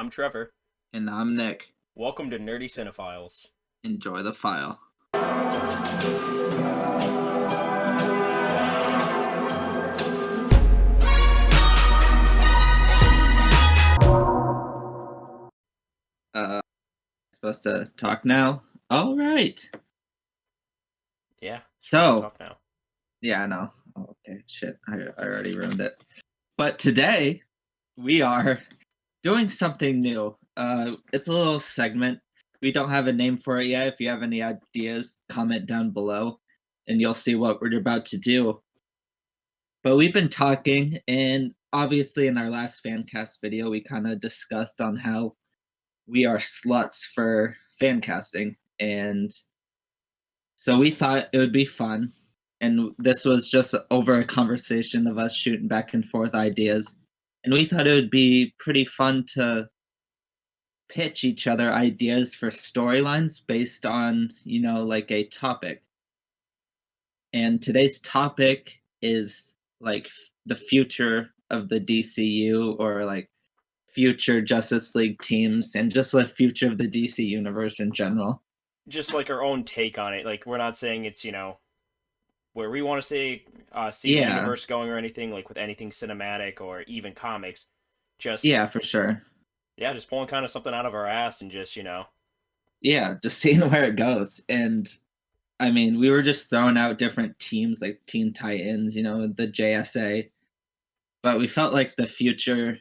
I'm Trevor. And I'm Nick. Welcome to Nerdy Cinephiles. Enjoy the file. Supposed to talk now? All right. Yeah, So, talk now. Yeah, I know. Oh, okay, shit. I already ruined it. But today, we are doing something new. It's a little segment. We don't have a name for it yet. If you have any ideas, comment down below, and you'll see what we're about to do. But we've been talking, and obviously in our last fan cast video, we kind of discussed on how we are sluts for fan casting, and so we thought it would be fun. And this was just over a conversation of us shooting back and forth ideas. And we thought it would be pretty fun to pitch each other ideas for storylines based on, like a topic. And today's topic is like the future of the DCU, or like future Justice League teams, and just the future of the DC universe in general. Just like our own take on it. Like, we're not saying it's, where we want to see the Yeah, universe going or anything, like with anything cinematic or even comics. Just, yeah, for sure. yeah, just pulling kind of something out of our ass and just, Yeah, just seeing where it goes. And I mean, we were just throwing out different teams like Teen Titans, the JSA, but we felt like the future,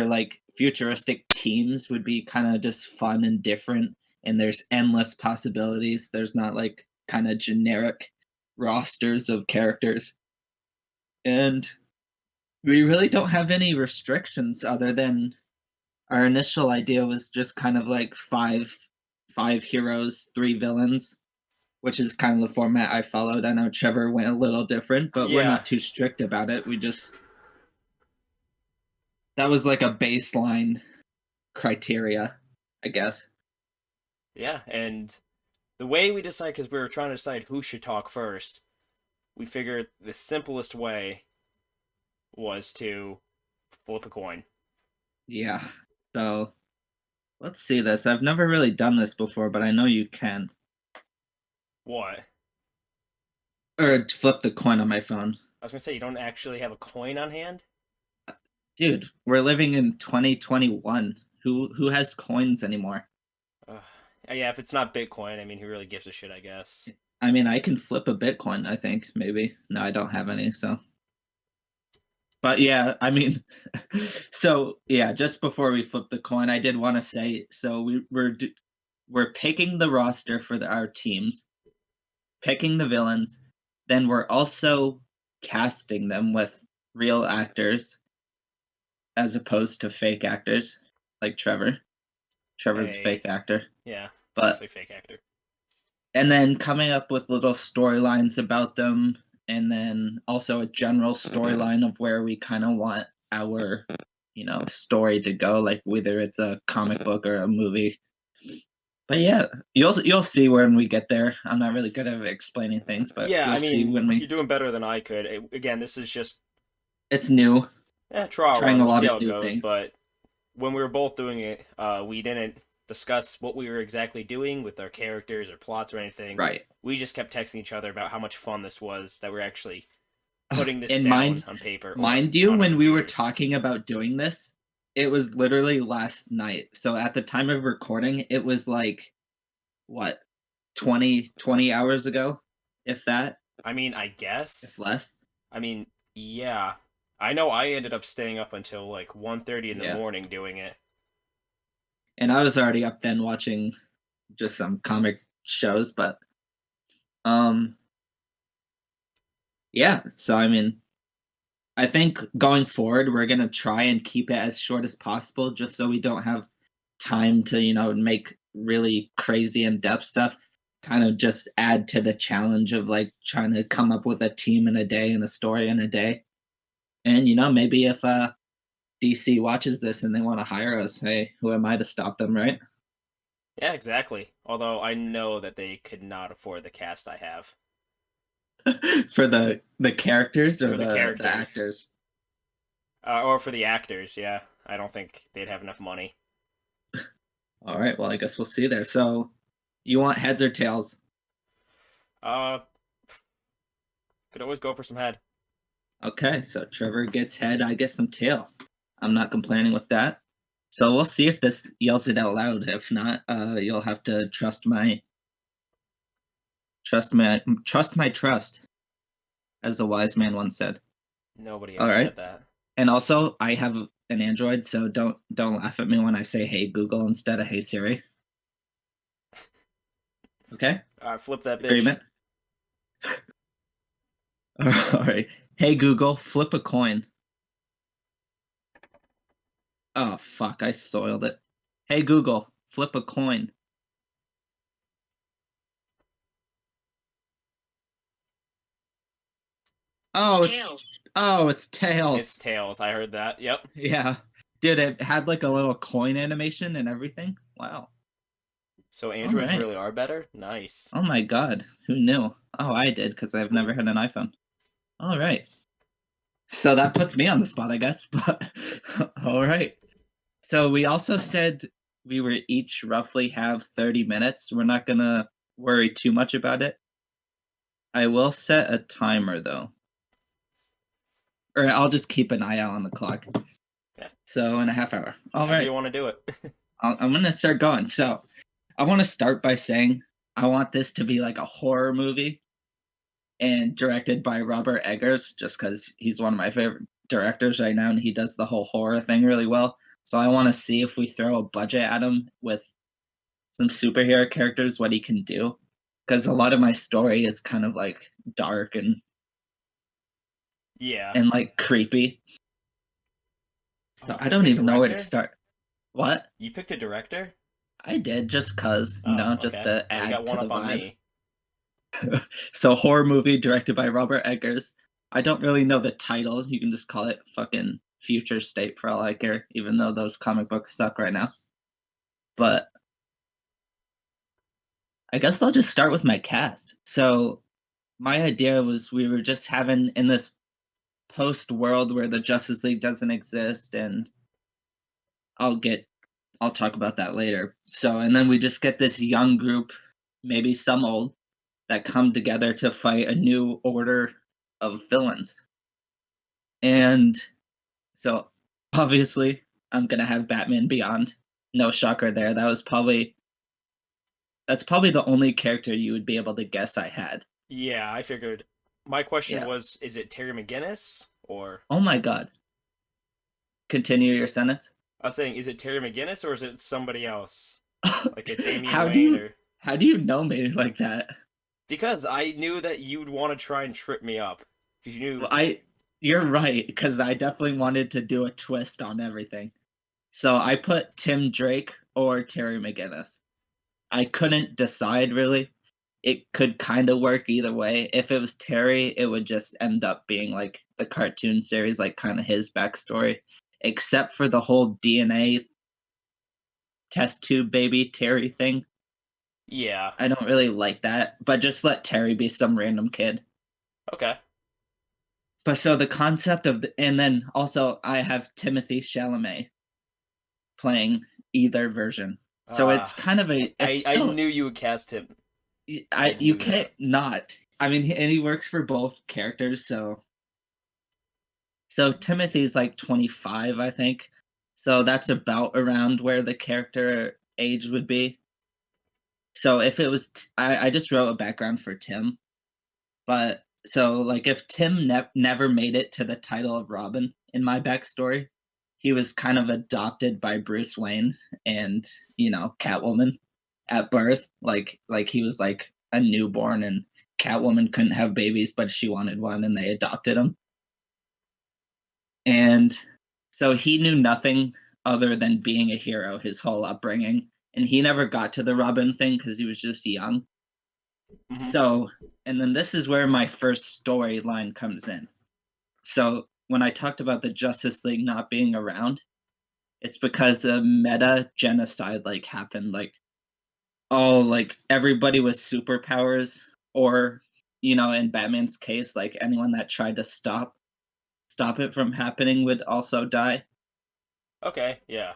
like futuristic teams would be kind of just fun and different. And there's endless possibilities. There's not like kind of generic rosters of characters. And we really don't have any restrictions other than our initial idea was just kind of like five heroes, three villains, which is kind of the format I followed. I know Trevor went a little different, but we're yeah. not too strict about it. That was like a baseline criteria, I guess. Yeah, and the way we decide, because we were trying to decide who should talk first, we figured the simplest way was to flip a coin. Yeah. So let's see this. I've never really done this before, but I know you can. What? Or flip the coin on my phone. I was gonna say, you don't actually have a coin on hand? Dude, we're living in 2021. Who has coins anymore? Uh, yeah, if it's not Bitcoin, I mean, who really gives a shit, I guess. I mean, I can flip a Bitcoin, I think, maybe. No, I don't have any, so. But yeah, I mean, so yeah, just before we flip the coin, I did want to say, so we're picking the roster for our teams, picking the villains, then we're also casting them with real actors as opposed to fake actors, like Trevor. Trevor's a fake actor. Yeah, but definitely fake actor. And then coming up with little storylines about them, and then also a general storyline of where we kind of want our, story to go, like whether it's a comic book or a movie. But yeah, you'll see when we get there. I'm not really good at explaining things, but Yeah, you'll I see mean, when we. you're doing better than I could. Again, this is just It's new, trial trying run. a We'll lot see of how it new goes. things. But when we were both doing it, we didn't discuss what we were exactly doing with our characters or plots or anything. Right. We just kept texting each other about how much fun this was, that we're actually putting this And down on paper. Mind you, when we were talking about doing this, it was literally last night. So at the time of recording, it was like, what, 20 hours ago, if that. I mean, I guess. If less. I mean, yeah. I know I ended up staying up until like 1:30 in the morning doing it. And I was already up then watching just some comic shows, but yeah, so I mean, I think going forward we're going to try and keep it as short as possible just so we don't have time to, make really crazy in-depth stuff. Kind of just add to the challenge of like trying to come up with a team in a day and a story in a day. And maybe if DC watches this and they want to hire us, hey, who am I to stop them, right? Yeah, exactly. Although I know that they could not afford the cast I have. For the characters or For the characters. the actors? Or for the actors, yeah. I don't think they'd have enough money. All right, well, I guess we'll see there. So, you want heads or tails? Uh, could always go for some head. Okay, so Trevor gets head, I get some tail. I'm not complaining with that. So we'll see if this yells it out loud. If not, you'll have to trust, as the wise man once said. Nobody All ever right. said that. And also, I have an Android, so don't laugh at me when I say "Hey Google" instead of "Hey Siri." Okay, Flip that bitch. agreement. All right. Hey Google, flip a coin. Oh fuck, I soiled it. Hey Google, flip a coin. Oh, it's It's tails. tails. I heard that. Yep. Yeah, dude, it had like a little coin animation and everything. Wow. So All androids right. really are better. Nice. Oh my god, who knew? Oh, I did because I've never had an iPhone. All right. So that puts me on the spot, I guess. But all right. So we also said we were each roughly have 30 minutes. We're not gonna worry too much about it. I will set a timer though. Or I'll just keep an eye out on the clock. Yeah. So in a half hour. All However you right. want to do it. I'm gonna start going. So I want to start by saying I want this to be like a horror movie and directed by Robert Eggers, just because he's one of my favorite directors right now and he does the whole horror thing really well. So I want to see if we throw a budget at him with some superhero characters, what he can do. Because a lot of my story is kind of like dark Yeah. and like creepy. Oh, So you I picked don't a even know where to director? start. What? You picked a director? I did just cause, Oh, just okay. to Well, you got add to one the up on vibe. me. So horror movie directed by Robert Eggers. I don't really know the title. You can just call it fucking Future State for all I care, even though those comic books suck right now. But I guess I'll just start with my cast. So my idea was we were just having in this post world where the Justice League doesn't exist, and I'll get I'll talk about that later. So and then we just get this young group, maybe some old, that come together to fight a new order of villains. And so obviously I'm gonna have Batman Beyond. No shocker there. That's probably the only character you would be able to guess I had. Yeah, I figured. My question Yeah. was, is it Terry McGinnis or Oh my god. Continue your sentence. I was saying, is it Terry McGinnis or is it somebody else, like a Damian how do Wayne you or? how do you know me like that? Because I knew that you'd want to try and trip me up. Because you knew. Well, you're right because I definitely wanted to do a twist on everything. So I put Tim Drake or Terry McGinnis. I couldn't decide really. It could kind of work either way. If it was Terry, it would just end up being like the cartoon series, like kind of his backstory, except for the whole DNA test tube baby Terry thing. Yeah. I don't really like that, but just let Terry be some random kid. Okay. But so the concept of and then also I have Timothy Chalamet playing either version. So it's Ah, kind of it's I still knew you would cast him. I you knew can't that. not. I mean, and he works for both characters, so Timothy's like 25, I think. So that's about around where the character age would be. So if it was, I just wrote a background for Tim, but so like if Tim never made it to the title of Robin in my backstory, he was kind of adopted by Bruce Wayne and Catwoman at birth. Like he was like a newborn, and Catwoman couldn't have babies, but she wanted one, and they adopted him. And so he knew nothing other than being a hero his whole upbringing. And he never got to the Robin thing because he was just young. Hmm. So, and then this is where my first storyline comes in. So, when I talked about the Justice League not being around, it's because a meta genocide like happened. Like, oh, like everybody with superpowers, or, in Batman's case, like anyone that tried to stop it from happening would also die. Okay, yeah.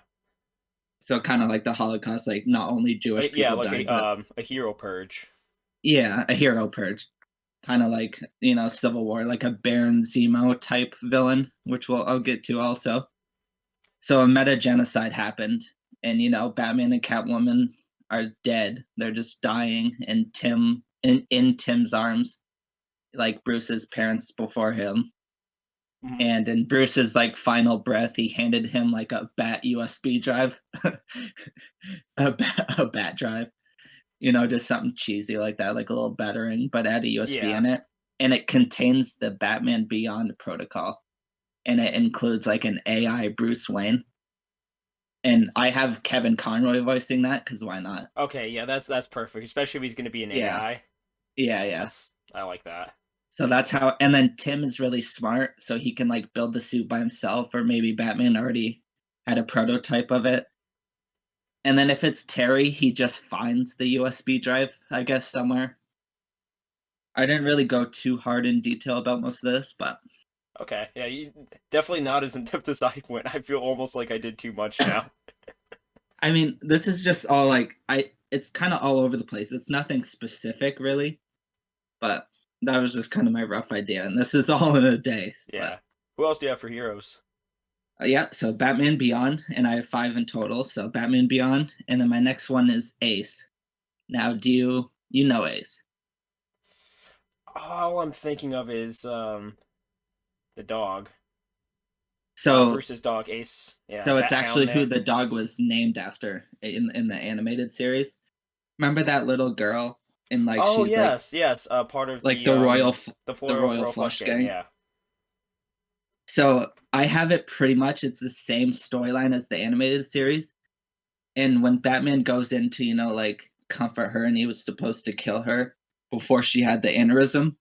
So kind of like the Holocaust, like not only Jewish Yeah, people like died, but a hero purge. yeah, a hero purge. Kind of like, Civil War, like a Baron Zemo type villain, which I'll get to also. So a meta genocide happened, and Batman and Catwoman are dead. They're just dying, and Tim in Tim's arms, like Bruce's parents before him. Mhm. And in Bruce's like final breath, he handed him like a bat USB drive, a bat drive. Just something cheesy like that, like a little battering, but add a USB Yeah. in it, and it contains the Batman Beyond protocol, and it includes like an AI Bruce Wayne. And I have Kevin Conroy voicing that because why not? Okay, yeah, that's perfect. Especially if he's gonna be an Yeah, AI. yeah, yeah. I like that. So that's how. And then Tim is really smart, so he can like build the suit by himself, or maybe Batman already had a prototype of it. And then if it's Terry, he just finds the USB drive, I guess, somewhere. I didn't really go too hard in detail about most of this, but Okay, yeah, definitely not as in depth as I went. I feel almost like I did too much now. I mean, this is just all like it's kind of all over the place. It's nothing specific really, but that was just kind of my rough idea. And this is all in a day, but Yeah. Who else do you have for heroes? yeah, so Batman Beyond, and I have 5 in total. So Batman Beyond, and then my next one is Ace. Now, do you know Ace? All I'm thinking of is the dog. So Bruce's dog, Ace. Yeah, so it's Bat Hound actually who there. the dog was named after in the animated series. Remember that little girl in like Oh she's yes, yes. Part of like the royal the the Floral royal Royal Flush flush gang. gang. Yeah. So I have it pretty much. It's the same storyline as the animated series. And when Batman goes in to like comfort her, and he was supposed to kill her before she had the aneurysm,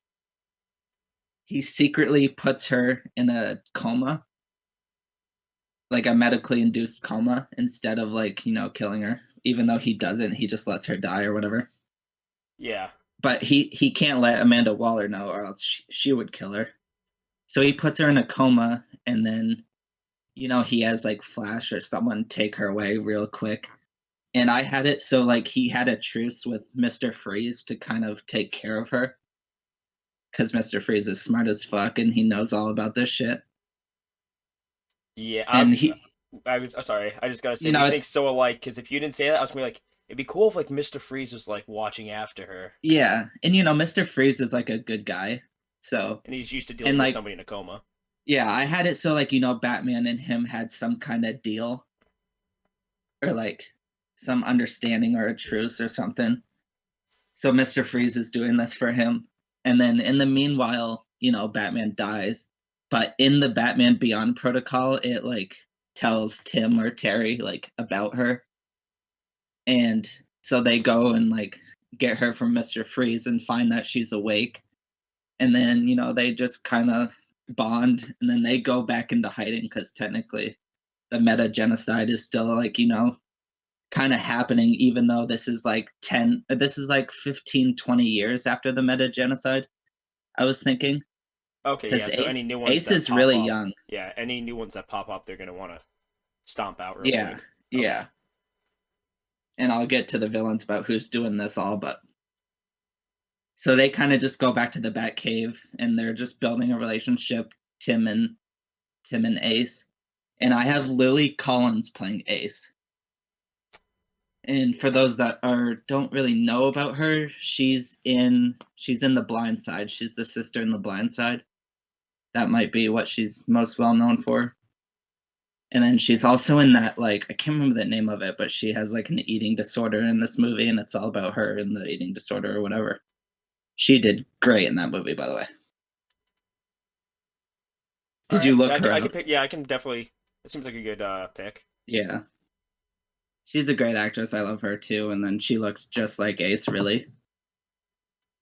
he secretly puts her in a coma, like a medically induced coma, instead of like killing her. Even though he doesn't, he just lets her die or whatever. Yeah. But he can't let Amanda Waller know, or else she would kill her. So he puts her in a coma, and then he has like Flash or someone take her away real quick. And I had it so like he had a truce with Mr. Freeze to kind of take care of her, because Mr. Freeze is smart as fuck and he knows all about this shit. Yeah. And he, I was sorry. I just gotta say we think it's so alike. Because if you didn't say that, I was gonna be like, it'd be cool if like Mr. Freeze was like watching after her, yeah, and Mr. Freeze is like a good guy. So and he's used to and dealing with like somebody in a coma. yeah, I had it so like Batman and him had some kind of deal, or like some understanding or a truce or something. So Mr. Freeze is doing this for him. And then in the meanwhile, Batman dies. But in the Batman Beyond protocol, it like tells Tim or Terry like about her. And so they go and like get her from Mr. Freeze and find that she's awake. And then, they just kind of bond, and then they go back into hiding because technically the meta genocide is still like, kind of happening, even though this is like 15, 20 years after the meta genocide, I was thinking. Okay, yeah. Because So any new ones Ace that is pop really up, young. yeah, any new ones that pop up, they're gonna want to stomp out real Yeah, quick. Okay. yeah. And I'll get to the villains about who's doing this all, but so they kind of just go back to the Bat Cave, and they're just building a relationship, Tim and Ace. And I have Lily Collins playing Ace. And for those that don't really know about her, she's in The Blind Side. She's the sister in The Blind Side. That might be what she's most well known for. And then she's also in that, like, I can't remember the name of it, but she has like an eating disorder in this movie, and it's all about her and the eating disorder or whatever. She did great in that movie, by the way. All Did you right. look her I can up? pick. Yeah, I can definitely. It seems like a good pick. Yeah. She's a great actress. I love her too. And then she looks just like Ace, really.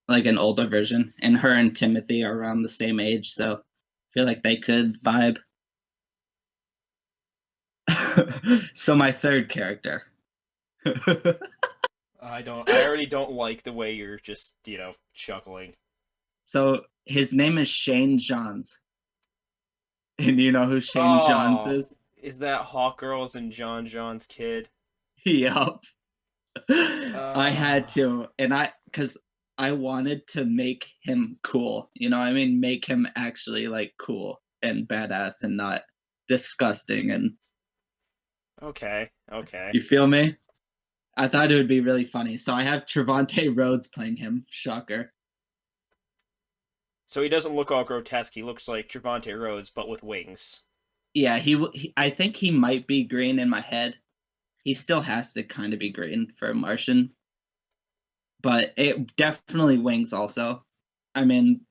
Like an older version. And her and Timothy are around the same age, so I feel like they could vibe. So my third character. I don't. I already don't like the way you're just chuckling. So his name is Shane Johns. And you know who Shane Johns Oh, is? Is that Hawkgirl's and John's kid? Yup. I had Uh, to, and because I wanted to make him cool. You know what I mean? Make him actually like cool and badass and not disgusting. And okay, okay. you feel me? I thought it would be really funny. So I have Trevante Rhodes playing him. Shocker. So he doesn't look all grotesque. He looks like Trevante Rhodes, but with wings. Yeah, I think he might be green in my head. He still has to kind of be green for a Martian, but it definitely wings also. I mean,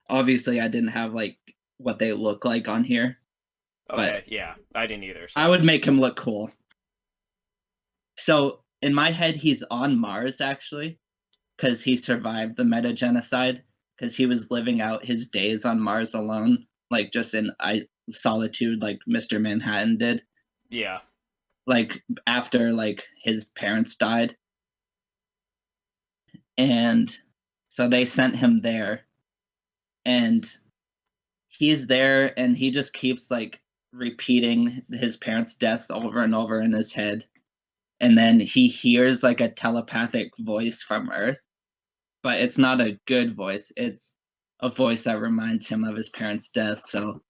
obviously I didn't have like what they look like on here, but Okay, yeah, I didn't either. I So would make him look cool. So in my head, he's on Mars actually, because he survived the meta genocide, because he was living out his days on Mars alone, like just in solitude, like Mr. Manhattan did. yeah, Like after like his parents died, and so they sent him there, and he's there, and he just keeps like repeating his parents' deaths over and over in his head, and then he hears like a telepathic voice from Earth, but it's not a good voice. It's a voice that reminds him of his parents' death. So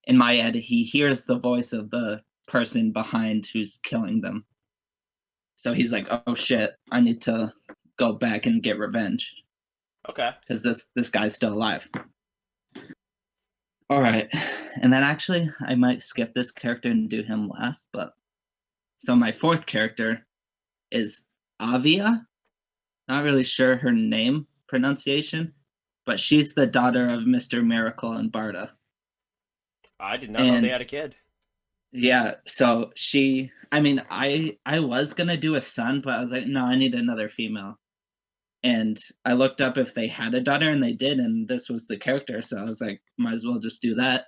in my head, he hears the voice of the person behind who's killing them. So he's like, "Oh shit, I need to go back and get revenge okay. because this guy's still alive." All right, and then actually, I might skip this character and do him last. But so my fourth character is Avia. Not really sure her name pronunciation, but she's the daughter of Mr. Miracle and Barda. I did not know they And had a kid. yeah, so I mean, I was gonna do a son, but I was like, no, I need another female. And I looked up if they had a daughter, and they did, and this was the character, so I was like, might as well just do that.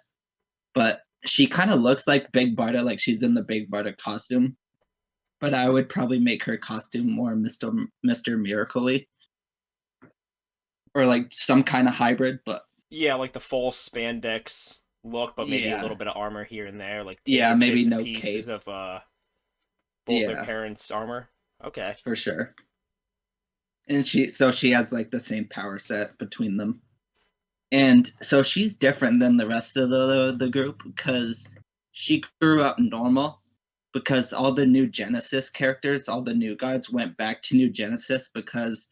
But she kind of looks like Big Barda, like she's in the Big Barda costume. But I would probably make her costume more Mr. Miracle-y, or like some kind of hybrid. But Yeah, like the full spandex look, but maybe a yeah, little bit of armor here and there, like yeah, taking maybe bits and no pieces cape. of both their Yeah, parents' armor. Okay. for sure. And she has like the same power set between them. And so she's different than the rest of the group because she grew up normal, because all the new Genesis characters, all the new gods went back to New Genesis because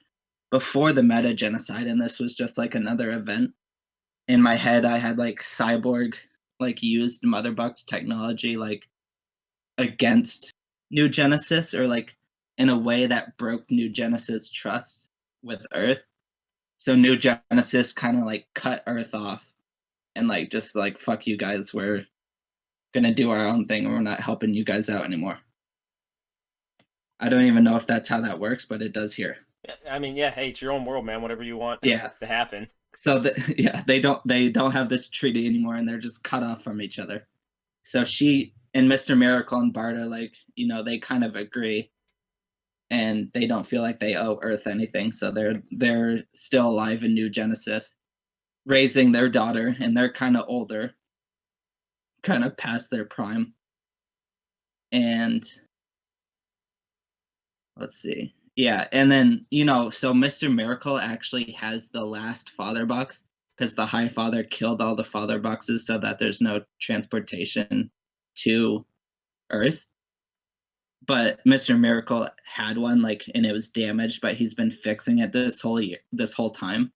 before the meta genocide, and this was just like another event. In my head I had like Cyborg like used Mother Buck's technology like against New Genesis, or like in a way that broke New Genesis trust with Earth. So New Genesis kind of like cut Earth off and like just like fuck you guys, we're gonna do our own thing and we're not helping you guys out anymore. I don't even know if that's how that works, but it does here. I mean, yeah. Hey, it's your own world, man. Whatever you want Yeah. to happen. So yeah, they don't have this treaty anymore, and they're just cut off from each other. So she and Mr. Miracle and Barda, like, you know, they kind of agree, and they don't feel like they owe Earth anything. So they're still alive in New Genesis, raising their daughter, and they're kind of older, kind of past their prime. And let's see. Yeah, and then, you know, so Mr. Miracle actually has the last father box because the High Father killed all the father boxes so that there's no transportation to Earth. But Mr. Miracle had one, like, and it was damaged, but he's been fixing it this whole time.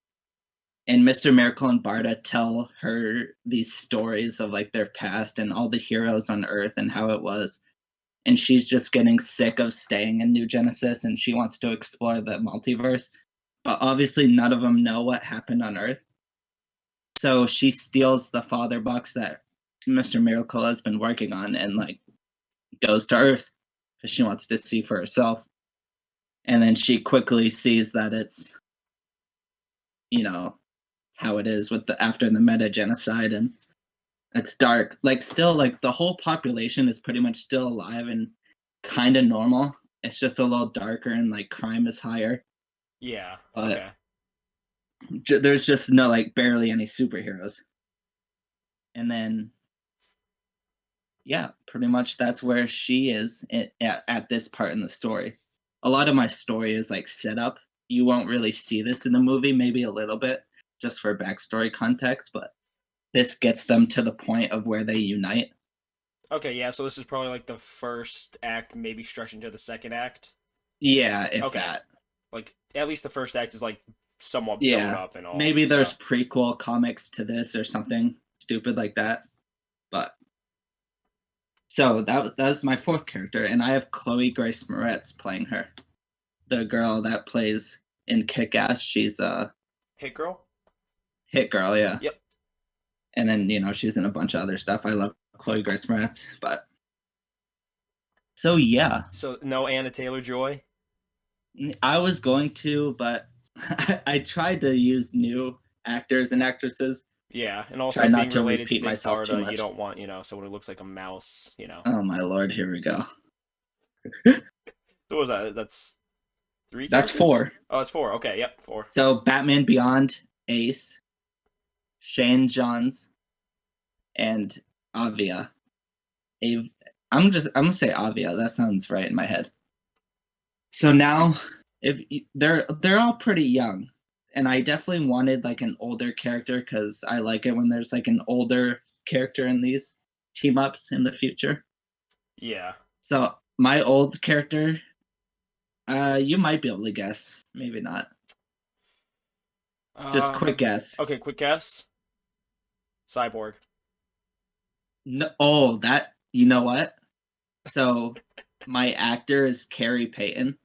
And Mr. Miracle and Barda tell her these stories of like their past and all the heroes on Earth and how it was. And she's just getting sick of staying in New Genesis, and she wants to explore the multiverse. But obviously none of them know what happened on Earth. So she steals the father box that Mr. Miracle has been working on and like goes to Earth because she wants to see for herself. And then she quickly sees that it's, you know, how it is with the after the meta genocide, and it's dark. Like still like the whole population is pretty much still alive and kind of normal. It's just a little darker and like crime is higher. Yeah. But Okay. there's just no like barely any superheroes. And then yeah, pretty much that's where she is at this part in the story. A lot of my story is like set up. You won't really see this in the movie, maybe a little bit, just for backstory context, but this gets them to the point of where they unite. Okay, yeah, so this is probably like the first act, maybe stretching to the second act. Yeah, if Okay, that. like at least the first act is like somewhat built Yeah. up and all. Maybe So there's prequel comics to this or something stupid like that. But so that was my fourth character, and I have Chloe Grace Moretz playing her, the girl that plays in Kick Ass. She's a Hit Girl. hit girl, yeah. Yep. And then she's in a bunch of other stuff. I love Chloe Grace Moretz, but so yeah, So no Anna Taylor Joy. I was going to, but I tried to use new actors and actresses. Yeah, and Try also not being to related to repeat Big myself too Barda, you much. don't want someone who looks like a mouse. Oh my lord, here we go. So what was that? That's three That's characters. four. Oh, it's four. Okay, yep, four. So Batman Beyond, Ace, Shane Johns, and Avia. I'm gonna say Avia. That sounds right in my head. So now, they're all pretty young, and I definitely wanted like an older character because I like it when there's like an older character in these team ups in the future. Yeah. So my old character, you might be able to guess, maybe not. Just quick guess. Okay, quick guess. Cyborg. No, oh, that you know what? So my actor is Carrie Payton,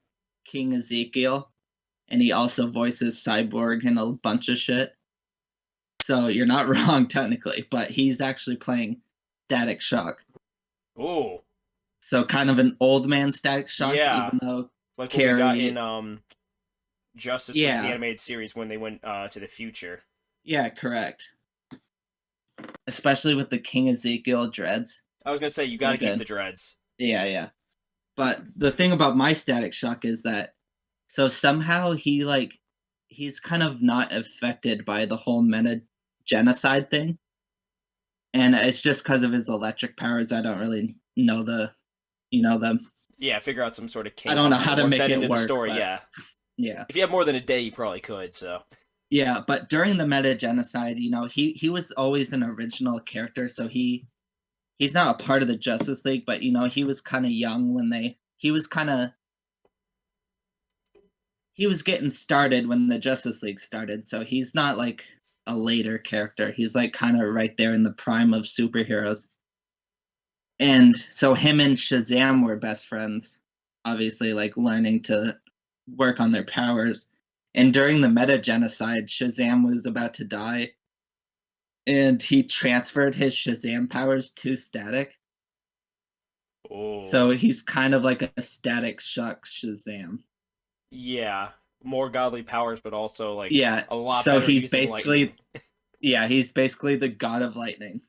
King Ezekiel, and he also voices Cyborg and a bunch of shit. So you're not wrong technically, but he's actually playing Static Shock. Ooh. So kind of an old man Static Shock, Yeah. even though Like what we got in Carrie, Justice League, the yeah, animated series when they went to the future. yeah, correct. Especially with the King Ezekiel dreads, I was gonna say you got so to keep the good. dreads. Yeah, yeah. But the thing about my Static Shock is that so somehow he's kind of not affected by the whole meta genocide thing. And it's just because of his electric powers. I don't really know them. Yeah, figure out some sort of I kink don't on know how how to to work make that it into the work, story. but Yeah. yeah. If you have more than a day, you probably could. So. Yeah, but during the meta genocide, he was always an original character, so he's not a part of the Justice League, but he was kind of young when he was getting started when the Justice League started, so he's not like a later character. He's like kind of right there in the prime of superheroes. And so him and Shazam were best friends, obviously like learning to work on their powers. And during the meta genocide, Shazam was about to die and he transferred his Shazam powers to Static. Oh. So he's kind of like a Static Shock Shazam. Yeah. More godly powers, but also like Yeah, a lot so better he's using lightning. basically the god of lightning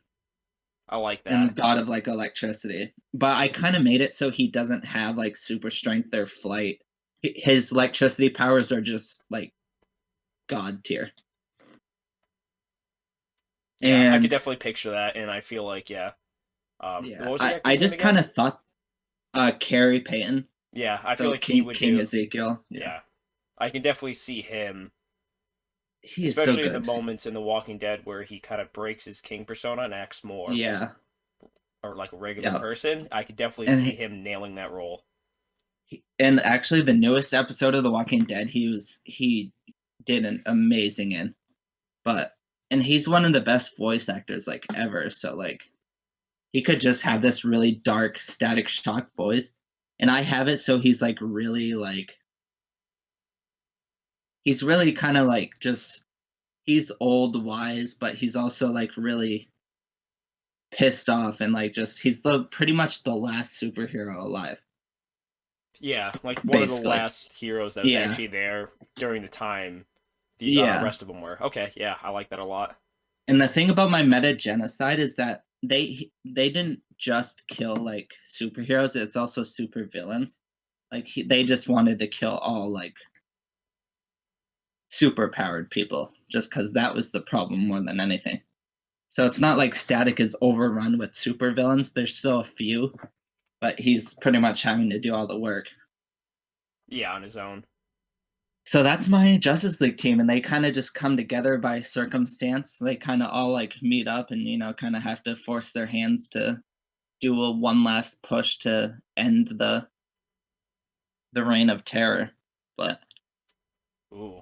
I like and the that. god of like electricity. But I kind of made it so he doesn't have like super strength or flight. His electricity powers are just like god tier. Yeah, I could And definitely picture that, and I feel like yeah. yeah, What was the I actor's name just kind again? of thought Carrie Payton. Yeah, I feel So like he would King do. Ezekiel. Yeah. Yeah, I can definitely see him, He is so especially in the good. moments in The Walking Dead where he kind of breaks his king persona and acts more just Yeah. or like a regular Yeah. person. I could definitely And see him nailing that role. and actually the newest episode of The Walking Dead he did an amazing in. But and he's one of the best voice actors like ever, so like he could just have this really dark Static Shock voice. And I have it so he's really kind of like just he's old wise, but he's also like really pissed off and like just he's the pretty much the last superhero alive, Yeah, like one of the basically. last heroes that was Yeah. actually there during the time the Yeah. rest of them were. Okay, yeah, I like that a lot. And the thing about my meta genocide is that they didn't just kill like superheroes, it's also super villains. Like they just wanted to kill all like super powered people just cuz that was the problem more than anything. So it's not like Static is overrun with supervillains. There's still a few, but he's pretty much having to do all the work. Yeah, on his own. So that's my Justice League team, and they kind of just come together by circumstance. They kind of all like meet up and kind of have to force their hands to do a one last push to end the reign of terror. But Ooh.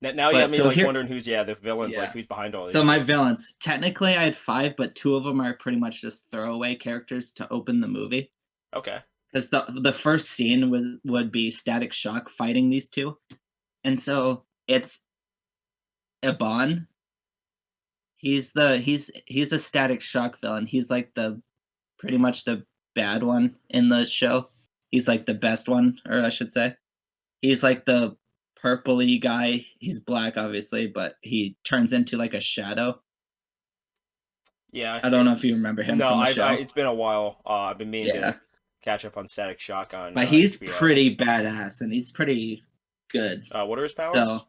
Now you got me so like here, wondering who's the villains, like yeah. who's behind all So this my shit. villains, technically I had five, but two of them are pretty much just throwaway characters to open the movie. Okay. Because the first scene would be Static Shock fighting these two, and so it's Iban. He's a Static Shock villain. He's like the pretty much the bad one in the show. He's like the best one, or I should say. He's like the purpley guy. He's black, obviously, but he turns into like a shadow. Yeah, I don't know if you it's remember him no, from the I show. it's been a while. I've been meaning to Yeah, catch up on Static Shock on but he's HBO. pretty badass and he's pretty good. What are his So powers?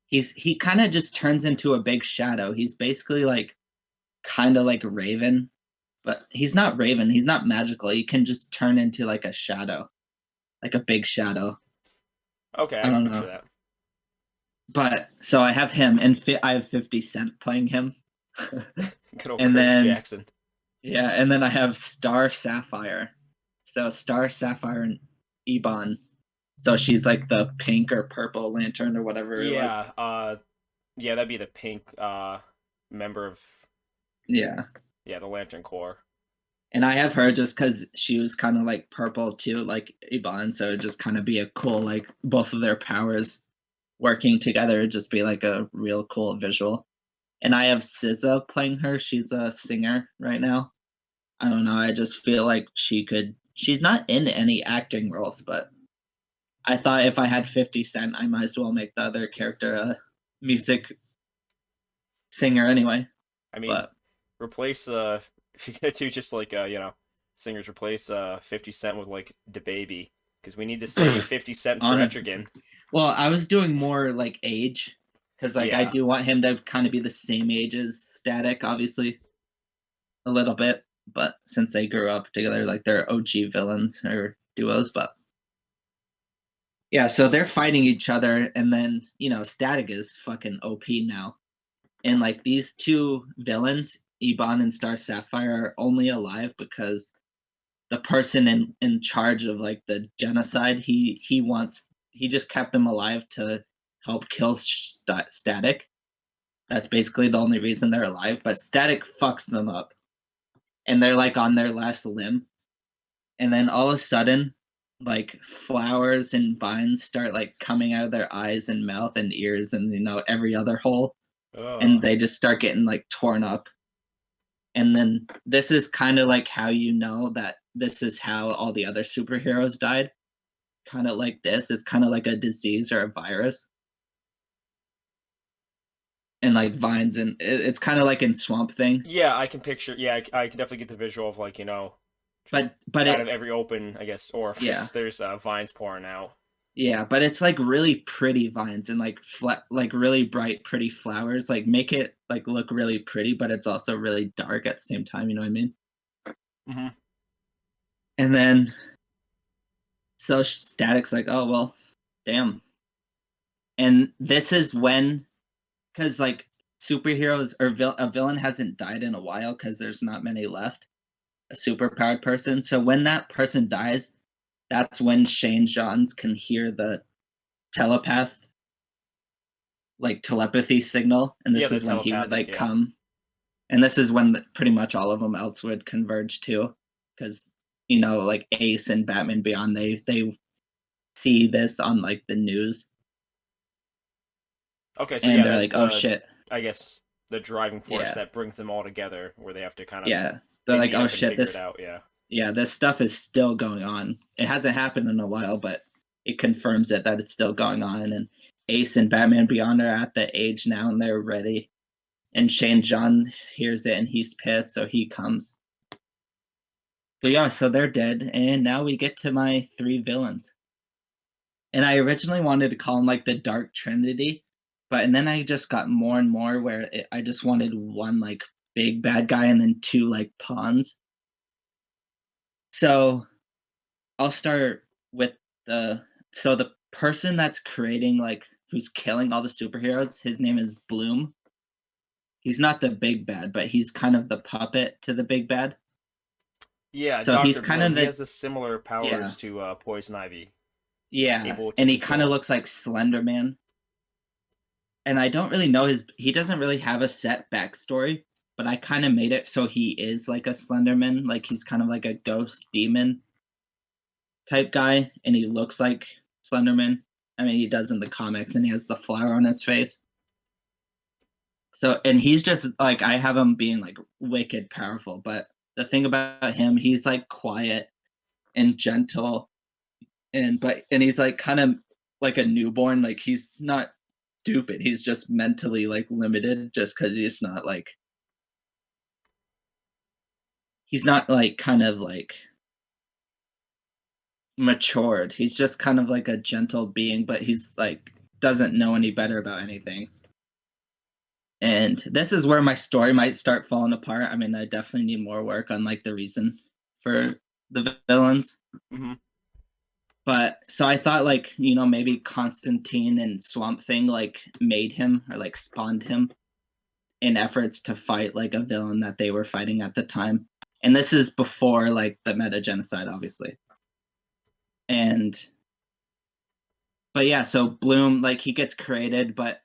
he kind of just turns into a big shadow. He's basically like kind of like Raven, but he's not Raven. He's not magical. He can just turn into like a shadow, like a big shadow. Okay, I I can don't picture know. that. But so I have him, and I have 50 Cent playing him. Good old And Craig then, Jackson. yeah, and then I have Star Sapphire. So Star Sapphire and Ebon. So she's like the pink or purple lantern or whatever it was. Yeah, yeah, that'd be the pink member of Yeah. the Lantern Corps. And I have her just because she was kind of like purple too, like Ebon. So it'd just kind of be a cool, like both of their powers working together, it'd just be like a real cool visual. And I have SZA playing her. She's a singer right now. I don't know. I just feel like she's not in any acting roles, but I thought if I had 50 Cent, I might as well make the other character a music singer anyway. I mean, But replace if you're gonna do just like singers, replace 50 Cent with like the baby because we need to save 50 Cent for honest, Etrigan. well, I was doing more like age because like I Yeah, do want him to kind of be the same age as Static, obviously a little bit, but since they grew up together, like they're OG villains or duos, but yeah, so they're fighting each other, and then Static is fucking OP now, and like these two villains, Ebon and Star Sapphire, are only alive because the person in charge of like the genocide, he just kept them alive to help kill Static. That's basically the only reason they're alive. But Static fucks them up, and they're like on their last limb, and then all of a sudden like flowers and vines start like coming out of their eyes and mouth and ears and every other hole, and oh, they just start getting like torn up. And then this is kind of like how that this is how all the other superheroes died, kind of like this. It's kind of like a disease or a virus, and like vines, and it's kind of like in Swamp Thing. yeah. I can picture. Yeah, I can definitely get the visual of like just But out of it every open yeah, orifice, there's vines pouring out. yeah, but it's like really pretty vines and like like really bright, pretty flowers. Like make it like look really pretty, but it's also really dark at the same time. You know what I mean? Hmm. And then so Static's like, oh well, damn. And this is when, because like superheroes or a villain hasn't died in a while because there's not many left. A superpowered person. So when that person dies, that's when Shane Johns can hear the telepath like telepathy signal, and Yeah, this the is when he would telepathic. like Yeah. come, and this is when pretty much all of them else would converge too, because like Ace and Batman Beyond, they see this on like the news, Okay, so and yeah, they're that's like, oh shit, I guess the driving force yeah, that brings them all together, where they have to kind of yeah, they're they like, meet oh up and shit, figure it this, out. Yeah. yeah, this stuff is still going on. It hasn't happened in a while, but it confirms it that it's still going on. And Ace and Batman Beyond are at the age now, and they're ready. And Shane John hears it, and he's pissed, so he comes. But yeah, so they're dead, and now we get to my three villains. And I originally wanted to call them like the Dark Trinity, but and then I just got more and more where I just wanted one like big bad guy and then two like pawns. So I'll start with the person that's creating like who's killing all the superheroes. His name is Bloom. He's not the big bad, but he's kind of the puppet to the big bad. Yeah, So he's Doctor kind Bloom. of He the has the similar yeah powers to Poison Ivy, yeah, able to and he kind of control. looks like Slender Man. And I don't really know he doesn't really have a set backstory, but I kind of made it so he is like a Slenderman, like he's kind of like a ghost demon type guy, and he looks like Slenderman. I mean, he does in the comics, and he has the flower on his face. So, and he's just like I have him being like wicked powerful, but the thing about him, he's like quiet and gentle, and he's like kind of like a newborn. Like he's not stupid. He's just mentally like limited, just because he's not like kind of like matured. He's just kind of like a gentle being, but he's like doesn't know any better about anything. And this is where my story might start falling apart. I mean, I definitely need more work on like the reason for the villains. Hmm. But so I thought like, maybe Constantine and Swamp Thing like made him or like spawned him in efforts to fight like a villain that they were fighting at the time. And this is before like the meta genocide, obviously. And but yeah, so Bloom like he gets created, but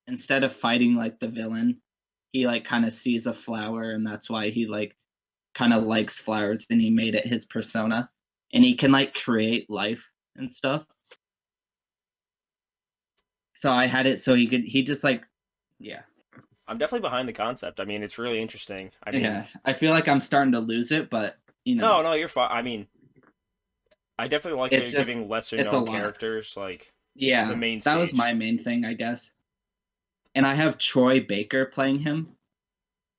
instead of fighting like the villain, he like kind of sees a flower, and that's why he like kind of likes flowers, and he made it his persona, and he can like create life and stuff. So I had it so he just like yeah. I'm definitely behind the concept. I mean, it's really interesting. I mean, Yeah, I feel like I'm starting to lose it, but no, no, you're fine. I mean, I definitely like it's just giving lesser it's a known lot. characters like the Yeah, main that was my stage. main thing, I guess. And I have Troy Baker playing him.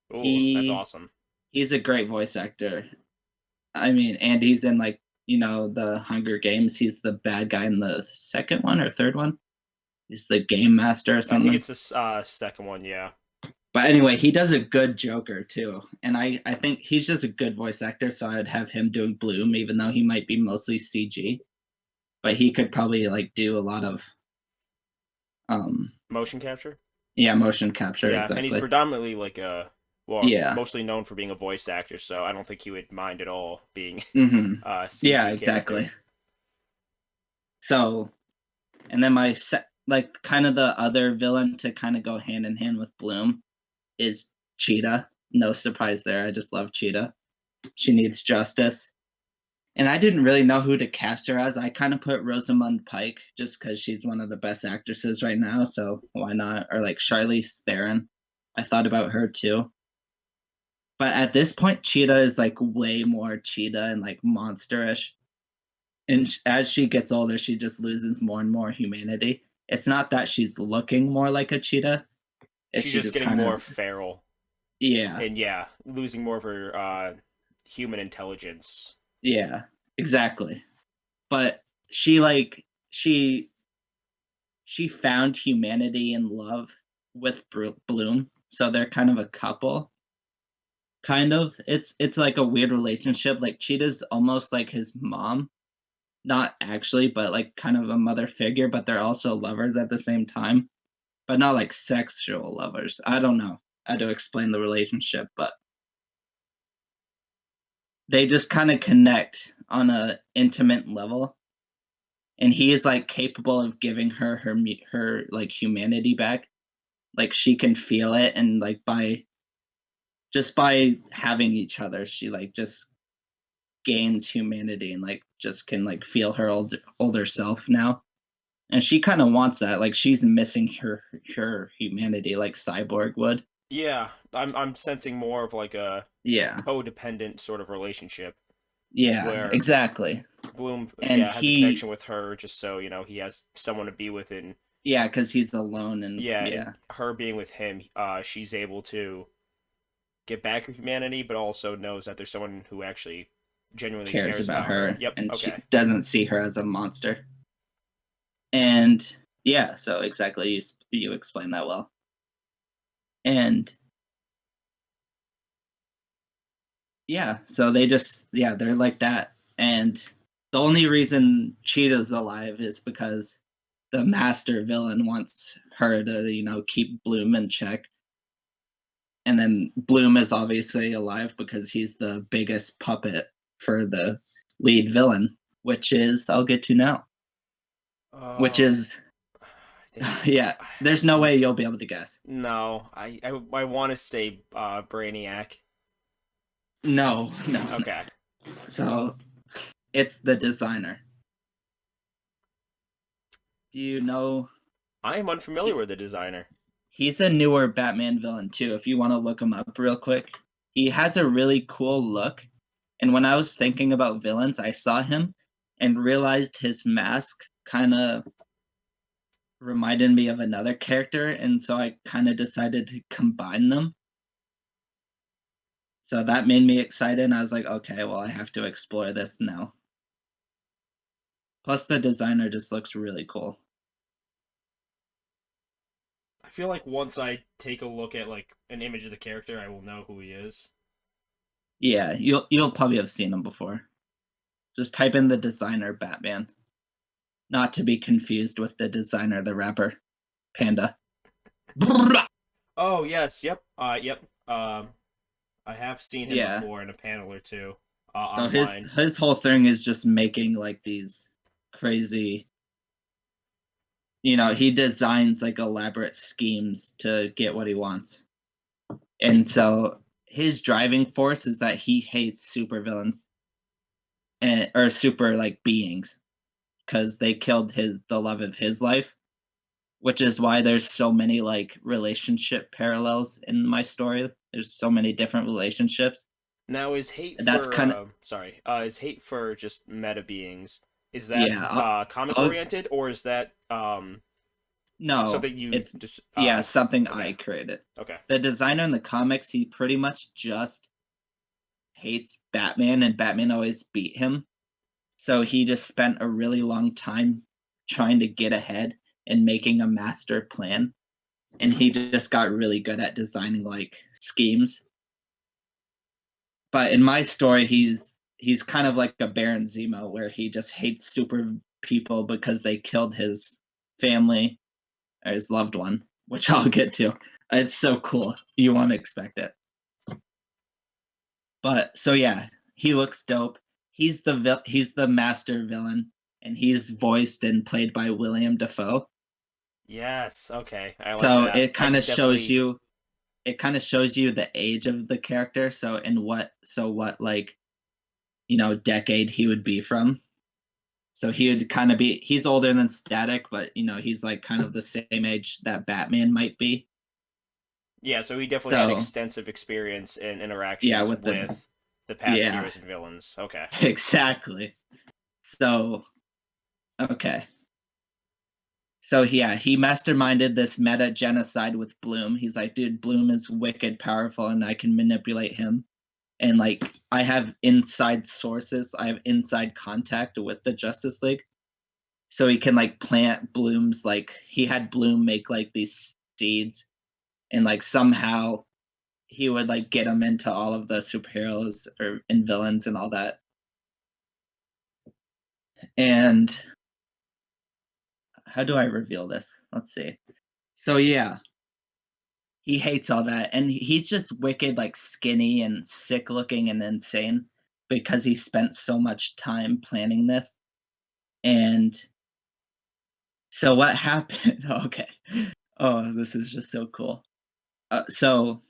Oh, that's He awesome. he's a great voice actor. I mean, and he's in like, the Hunger Games. He's the bad guy in the second one or third one. He's the game master or I think something. it's the second one. Yeah, But anyway, he does a good Joker too. And I think he's just a good voice actor, so I'd have him doing Bloom, even though he might be mostly CG. But he could probably like do a lot of um motion capture. yeah, motion capture Yeah, and he's exactly. predominantly like a well, Yeah. mostly known for being a voice actor, so I don't think he would mind at all being Mm-hmm. a Yeah, CG character. exactly. So and then my set like kind of the other villain to kind of go hand in hand with Bloom is Cheetah. No surprise there. I just love Cheetah. She needs justice. And I didn't really know who to cast her as. I kind of put Rosamund Pike just because she's one of the best actresses right now. So why not? Or like Charlize Theron. I thought about her too. But at this point, Cheetah is like way more Cheetah and like monsterish. And as she gets older, she just loses more and more humanity. It's not that she's looking more like a cheetah. It's She's she just just getting kind of more feral yeah. and yeah, losing more of her human intelligence. Yeah, exactly. But she like she found humanity and love with Bloom, so they're kind of a couple. Kind of, it's like a weird relationship. Like Cheetah's almost like his mom, not actually, but like kind of a mother figure. But they're also lovers at the same time, but not like sexual lovers. I don't know how to explain the relationship, but they just kind of connect on a intimate level, and he is like capable of giving her like humanity back. Like she can feel it, and like by having each other, she like just gains humanity and like just can like feel her older self now. And she kind of wants that. Like she's missing her humanity, like Cyborg would. Yeah, I'm sensing more of like a Yeah, codependent sort of relationship yeah, where exactly. Bloom, And yeah, has a he, connection with her just so he has someone to be with, and yeah, because he's alone, and yeah, and yeah, her being with him, she's able to get back her humanity, but also knows that there's someone who actually genuinely cares cares about about her. her, Yep. and she Okay. doesn't see her as a monster. And yeah, so exactly, you explained that well. And Yeah, so they're like that. And the only reason Cheetah's alive is because the master villain wants her to, keep Bloom in check. And then Bloom is obviously alive because he's the biggest puppet for the lead villain, which is I'll get to now. Which Oh, is I think yeah, I there's no way think you'll be able to guess. no. I want to say Brainiac. No, no. Okay. So it's the designer. Do you know I am unfamiliar he, with the designer. he's a newer Batman villain too, if you want to look him up real quick. He has a really cool look. And when I was thinking about villains, I saw him and realized his mask kind of reminded me of another character, and so I kind of decided to combine them. So that made me excited, and I was like, okay, well, I have to explore this now. Plus, the designer just looks really cool. I feel like once I take a look at like an image of the character, I will know who he is. Yeah, you'll probably have seen him before. Just type in the designer Batman, not to be confused with the designer, the rapper, Panda. Oh yes, yep, yep. I have seen him Yeah. before in a panel or two So his online. his whole thing is just making like these crazy. He designs like elaborate schemes to get what he wants. And so his driving force is that he hates supervillains and or super like beings because they killed the love of his life, which is why there's so many like relationship parallels in my story. There's so many different relationships. Now, is hate That's for kind of is hate for just meta beings? Is that yeah. comic I'll oriented, or is that no, something you it's just yeah something okay, I created. okay. The designer in the comics, he pretty much just hates Batman, and Batman always beat him. So he just spent a really long time trying to get ahead and making a master plan. And he just got really good at designing like schemes. But in my story, he's kind of like a Baron Zemo where he just hates super people because they killed his family or his loved one, which I'll get to. It's so cool. You won't expect it. But so yeah, he looks dope. He's the master villain, and he's voiced and played by William Dafoe. Yes, okay, I like So that. I can definitely. it kind of shows you the age of the character. So what like decade he would be from. So he would kind of be he's older than Static, but he's like kind of the same age that Batman might be. Yeah, so he definitely had So extensive experience in yeah, interactions with the with the past yeah, heroes and villains. Okay. exactly. So okay. So yeah, he masterminded this meta genocide with Bloom. He's like, dude, Bloom is wicked powerful and I can manipulate him. And like I have inside sources, I have inside contact with the Justice League. So he can like plant Bloom's like he had Bloom make like these seeds and like somehow he would like get them into all of the superheroes or and villains and all that. And how do I reveal this? Let's see. So yeah, he hates all that and he's just wicked like skinny and sick looking and insane because he spent so much time planning this. And so what happened? Okay. Oh, this is just so cool. So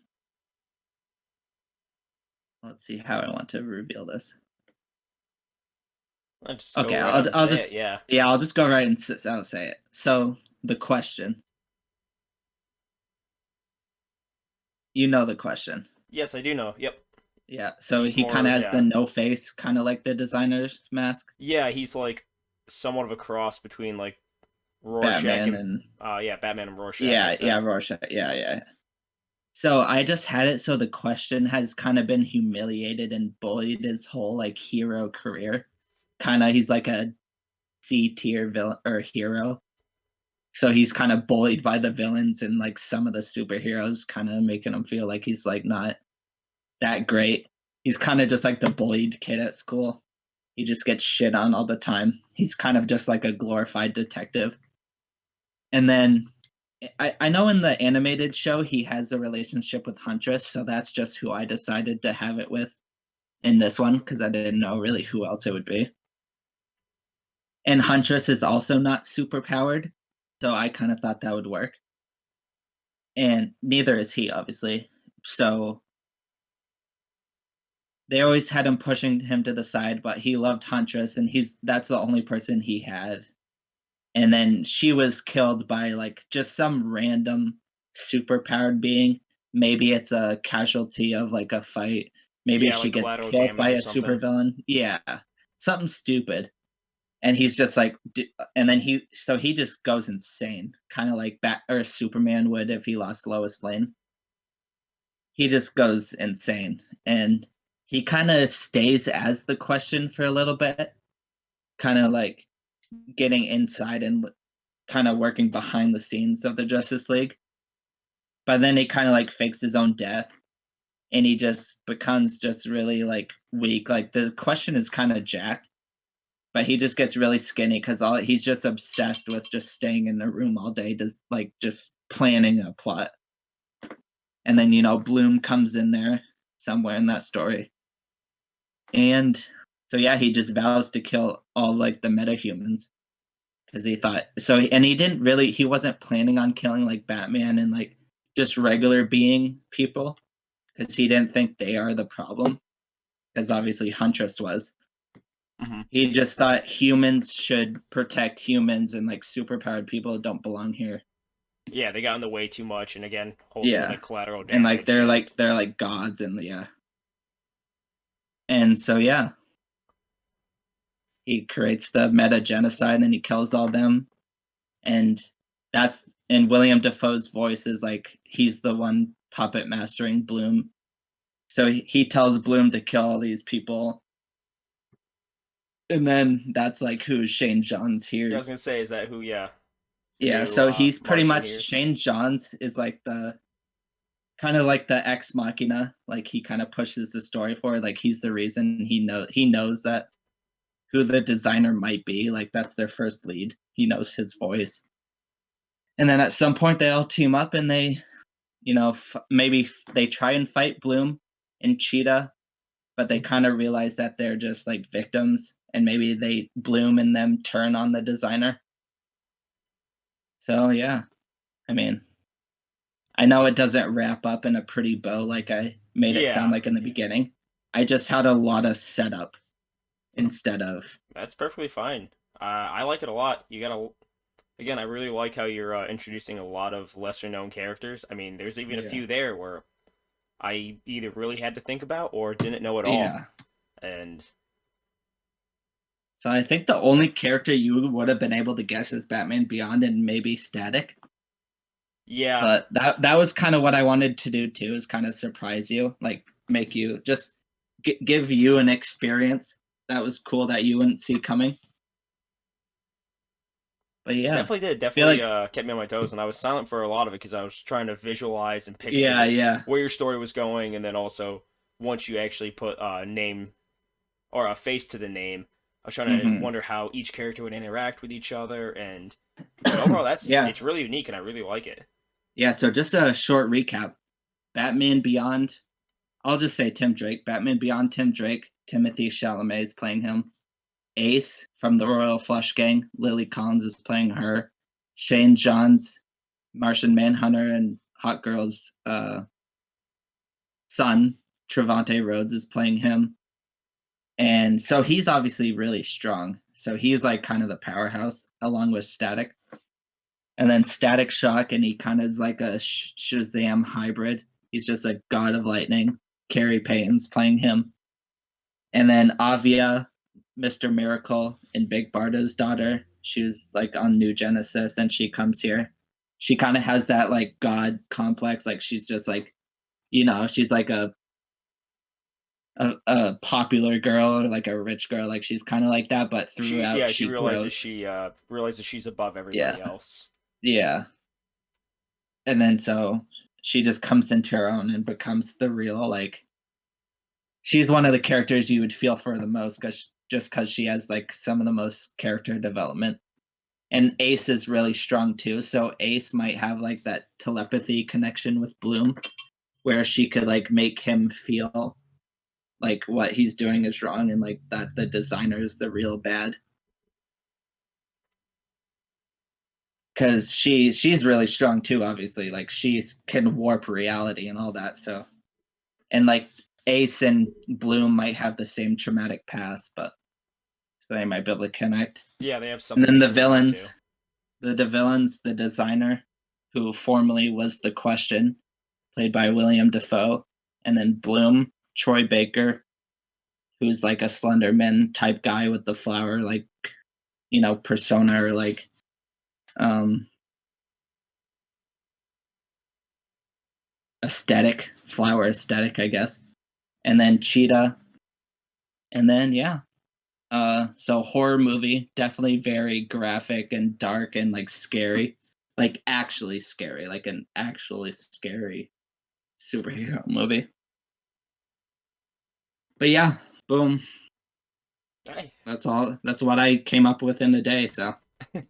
let's see how I want to reveal this. Let's just Okay, go right out and I'll say it. just Yeah. yeah, I'll just go right and I'll say it. So the question, the question. Yes, I do know. Yep. Yeah, so He's he kind more, of has yeah. the no face, kind of like the designer's mask, Yeah, he's like somewhat of a cross between like Rorschach Batman, and and yeah, Batman and Rorschach, I'd yeah, say. yeah, Rorschach, yeah, yeah. So I just had it so the question has kind of been humiliated and bullied his whole like hero career. Kind of, he's like a C tier villain or hero. So he's kind of bullied by the villains and like some of the superheroes, kind of making him feel like he's like not that great. He's kind of just like the bullied kid at school. He just gets shit on all the time. He's kind of just like a glorified detective. And then I know in the animated show he has a relationship with Huntress, so that's just who I decided to have it with in this one because I didn't know really who else it would be. And Huntress is also not super powered, so I kind of thought that would work. And neither is he, obviously. So they always had him pushing him to the side, but he loved Huntress, and that's the only person he had. And then she was killed by like just some random superpowered being. Maybe it's a casualty of like a fight. Maybe Yeah, she like gets collateral killed by damage or a something. supervillain. Yeah, something stupid. And he's just like, and then he just goes insane, kind of like Bat or Superman would if he lost Lois Lane. He just goes insane, and he kind of stays as the Question for a little bit, kind of like getting inside and kind of working behind the scenes of the Justice League. But then he kind of like fakes his own death, and he just becomes just really like weak. Like the Question is kind of jacked, but he just gets really skinny because all he's just obsessed with just staying in the room all day, just planning a plot. And then Bloom comes in there somewhere in that story, and so yeah, he just vows to kill all like the metahumans because he thought so, and he wasn't planning on killing like Batman and like just regular being people because he didn't think they are the problem because obviously Huntress was. Hmm. He just thought humans should protect humans and like superpowered people don't belong here. Yeah, they got in the way too much, and again, whole thing with Yeah. like collateral And like damage and they're like gods and yeah. And so yeah, he creates the meta genocide and he kills all them. And that's and William Defoe's voice is like he's the one puppet mastering Bloom. So he tells Bloom to kill all these people. And then that's like who Shane Johns yeah, I was hears. gonna say, is that who? Yeah, the Yeah, new so he's pretty Martian much hears. Shane Johns is like the kind of like the ex machina, like he kind of pushes the story forward. Like he's the reason he knows that who the designer might be. Like that's their first lead. He knows his voice. And then at some point they all team up and they, maybe they try and fight Bloom and Cheetah, but they kind of realize that they're just like victims and maybe they Bloom and them turn on the designer. So yeah, I mean, I know it doesn't wrap up in a pretty bow like I made it sound Yeah, like in the beginning. I just had a lot of setup instead of. that's perfectly fine. I like it a lot. You gotta again, I really like how you're introducing a lot of lesser known characters. I mean, there's even a Yeah. few there where I either really had to think about or didn't know at all. Yeah. And So I think the only character you would have been able to guess is Batman Beyond and maybe Static. yeah, But that was kind of what I wanted to do too, is kind of surprise you, like make you just give you an experience that was cool that you wouldn't see coming. But yeah, definitely did. I feel Definitely like kept me on my toes, and I was silent for a lot of it because I was trying to visualize and yeah, picture yeah. where your story was going, and then also once you actually put a name or a face to the name, I was trying to Hmm. wonder how each character would interact with each other, and but overall, that's Yeah, it's really unique, and I really like it. yeah. So just a short recap: Batman Beyond. I'll just say Tim Drake. Batman Beyond. Tim Drake. Timothy Chalamet is playing him. Ace from the Royal Flush Gang. Lily Collins is playing her. Shane Johns, Martian Manhunter, and Hot Girl's son, Trevante Rhodes, is playing him. And so he's obviously really strong. So he's like kind of the powerhouse along with Static. And then Static Shock, and he kind of is like a Shazam hybrid. He's just a god of lightning. Carrie Payton's playing him. And then Avia, Mr. Miracle, and Big Barda's daughter. She was like on New Genesis and she comes here. She kind of has that like god complex. Like she's just like, she's like a popular girl or like a rich girl. Like she's kind of like that, but throughout She she realizes grows. she's above Yeah. everybody else. Yeah. And then so she just comes into her own and becomes the real like she's one of the characters you would feel for the most, because she has like some of the most character development. And Ace is really strong too, so Ace might have like that telepathy connection with Bloom, where she could like make him feel like what he's doing is wrong, and like that the designer is the real bad. Because she's really strong too, obviously. Like she can warp reality and all that. So, and like Ace and Bloom might have the same traumatic past, but so they might be able to connect. Yeah, they have And something then they can relate to. the villains, the designer, who formerly was the Question, played by William Defoe, and then Bloom, Troy Baker, who's like a Slenderman type guy with the flower, like, persona, or like um flower aesthetic, I guess. And then Cheetah, and then yeah. So horror movie, definitely very graphic and dark and like scary, like actually scary, like an actually scary superhero movie. But yeah, boom. Hey, That's all. That's what I came up with in a day. So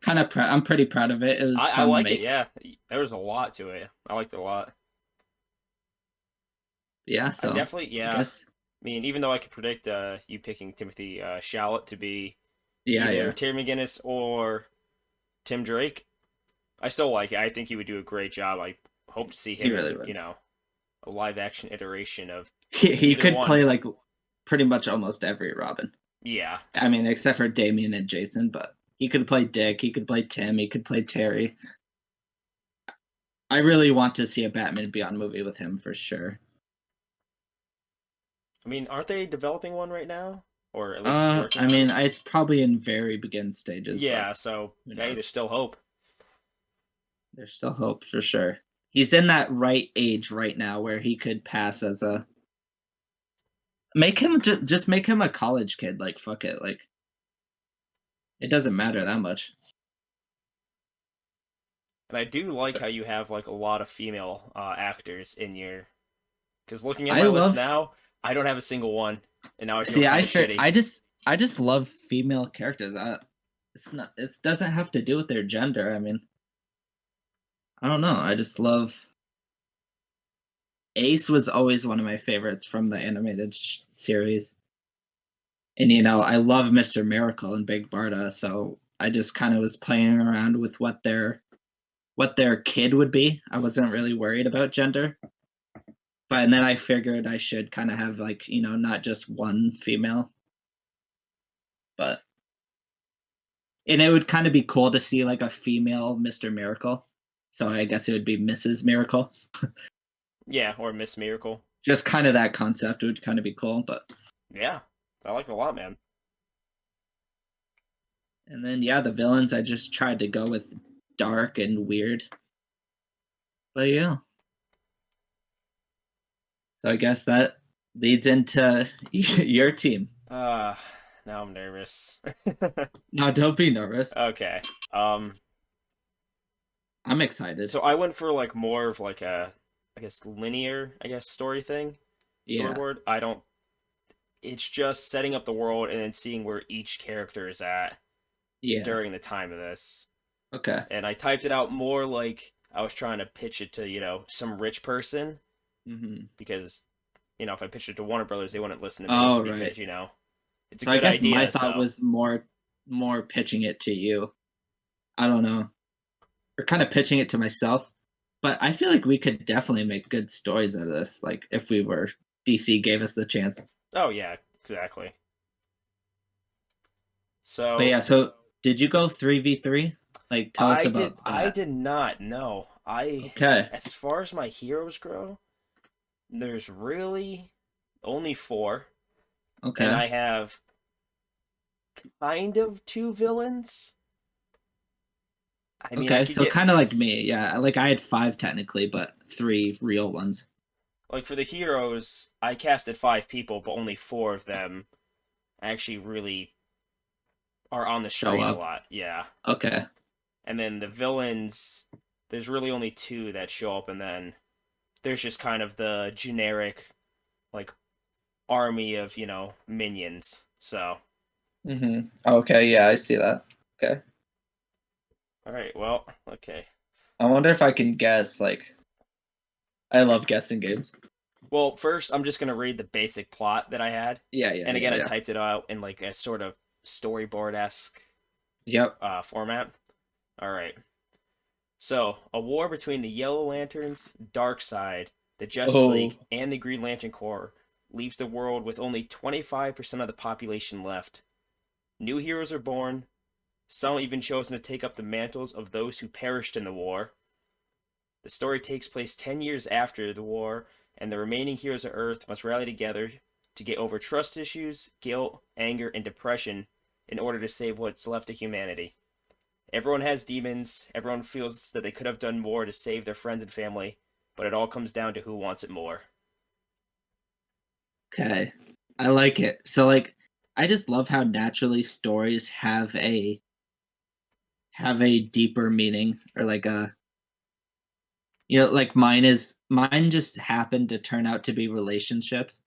I'm pretty proud of it. It was I fun to like it. make. Yeah, there was a lot to it. I liked it a lot. Yeah. I So definitely, I yeah. guess I mean, even though I could predict you picking Timothy Chalamet to be yeah, either yeah. Terry McGinnis or Tim Drake, I still like it. I think he would do a great job. I hope to see He him really in, would. a live action iteration of He either could one. play like pretty much almost every Robin. Yeah. I mean, except for Damien and Jason, but he could play Dick. He could play Tim. He could play Terry. I really want to see a Batman Beyond movie with him for sure. I mean, aren't they developing one right now? Or at least working I on mean, it? it's probably in very begin stages, but Yeah, so, who hey, there's knows? still hope. There's still hope for sure. He's in that right age right now where he could pass as a make him just make him a college kid. Like fuck it, like it doesn't matter that much. And I do like how you have, like, a lot of female actors in your. Because looking at I my list love now, I don't have a single one. And now I feel see. kind of shitty. I just love female characters. It's not. It doesn't have to do with their gender. I mean, I don't know. I just love Ace was always one of my favorites from the animated series. And I love Mr. Miracle and Big Barda, so I just kind of was playing around with what their kid would be. I wasn't really worried about gender. But and then I figured I should kind of have like, not just one female. But and it would kind of be cool to see like a female Mr. Miracle. So I guess it would be Mrs. Miracle. Yeah, or Miss Miracle. Just kind of that concept would kind of be cool, but Yeah, I like it a lot, man. and then yeah, the villains I just tried to go with dark and weird. But yeah. So I guess that leads into your team. Uh, now I'm nervous. Now don't be nervous. Okay. Um, I'm excited. so I went for like more of like a, I guess linear, story thing, Yeah. storyboard. I don't. It's just setting up the world and then seeing where each character is at Yeah. during the time of this. Okay. And I typed it out more like I was trying to pitch it to, some rich person Mm-hmm. because, if I pitched it to Warner Brothers, they wouldn't listen to me Oh right. because, it's a So I good guess my idea. thought So, was more pitching it to you. I don't know. Or kind of pitching it to myself. But I feel like we could definitely make good stories out of this, like if we were DC gave us the chance. oh yeah, exactly. But So yeah, so did you go 3v3? Like tell us about I that. did not know. Okay. As far as my heroes grow, there's really only four, and Okay. I have kind of two villains. I mean, I Okay, could so get kind of like me. Yeah, like I had 5 technically, but 3 real ones. like for the heroes, I casted five people, but only four of them actually really are on the Show screen a up. lot. Yeah. Okay. And then the villains, there's really only two that show up, and then there's just kind of the generic, like army of, minions. So, Okay, yeah, I see that. Okay. all right, well, okay. I wonder if I can guess. Like, I love guessing games. Well, first, I'm just gonna read the basic plot that I had, Yeah, yeah, and yeah, again, I yeah. typed it out in like a sort of storyboard-esque Yep. format. All right. So, a war between the Yellow Lanterns, Darkseid, the Justice Oh, League, and the Green Lantern Corps leaves the world with only 25% of the population left. New heroes are born, some even chosen to take up the mantles of those who perished in the war. The story takes place 10 years after the war, and the remaining heroes of Earth must rally together to get over trust issues, guilt, anger, and depression in order to save what's left of humanity. Everyone has demons, everyone feels that they could have done more to save their friends and family, but it all comes down to who wants it more. okay. I like it. So like I just love how naturally stories have a deeper meaning or like a like mine just happened to turn out to be relationships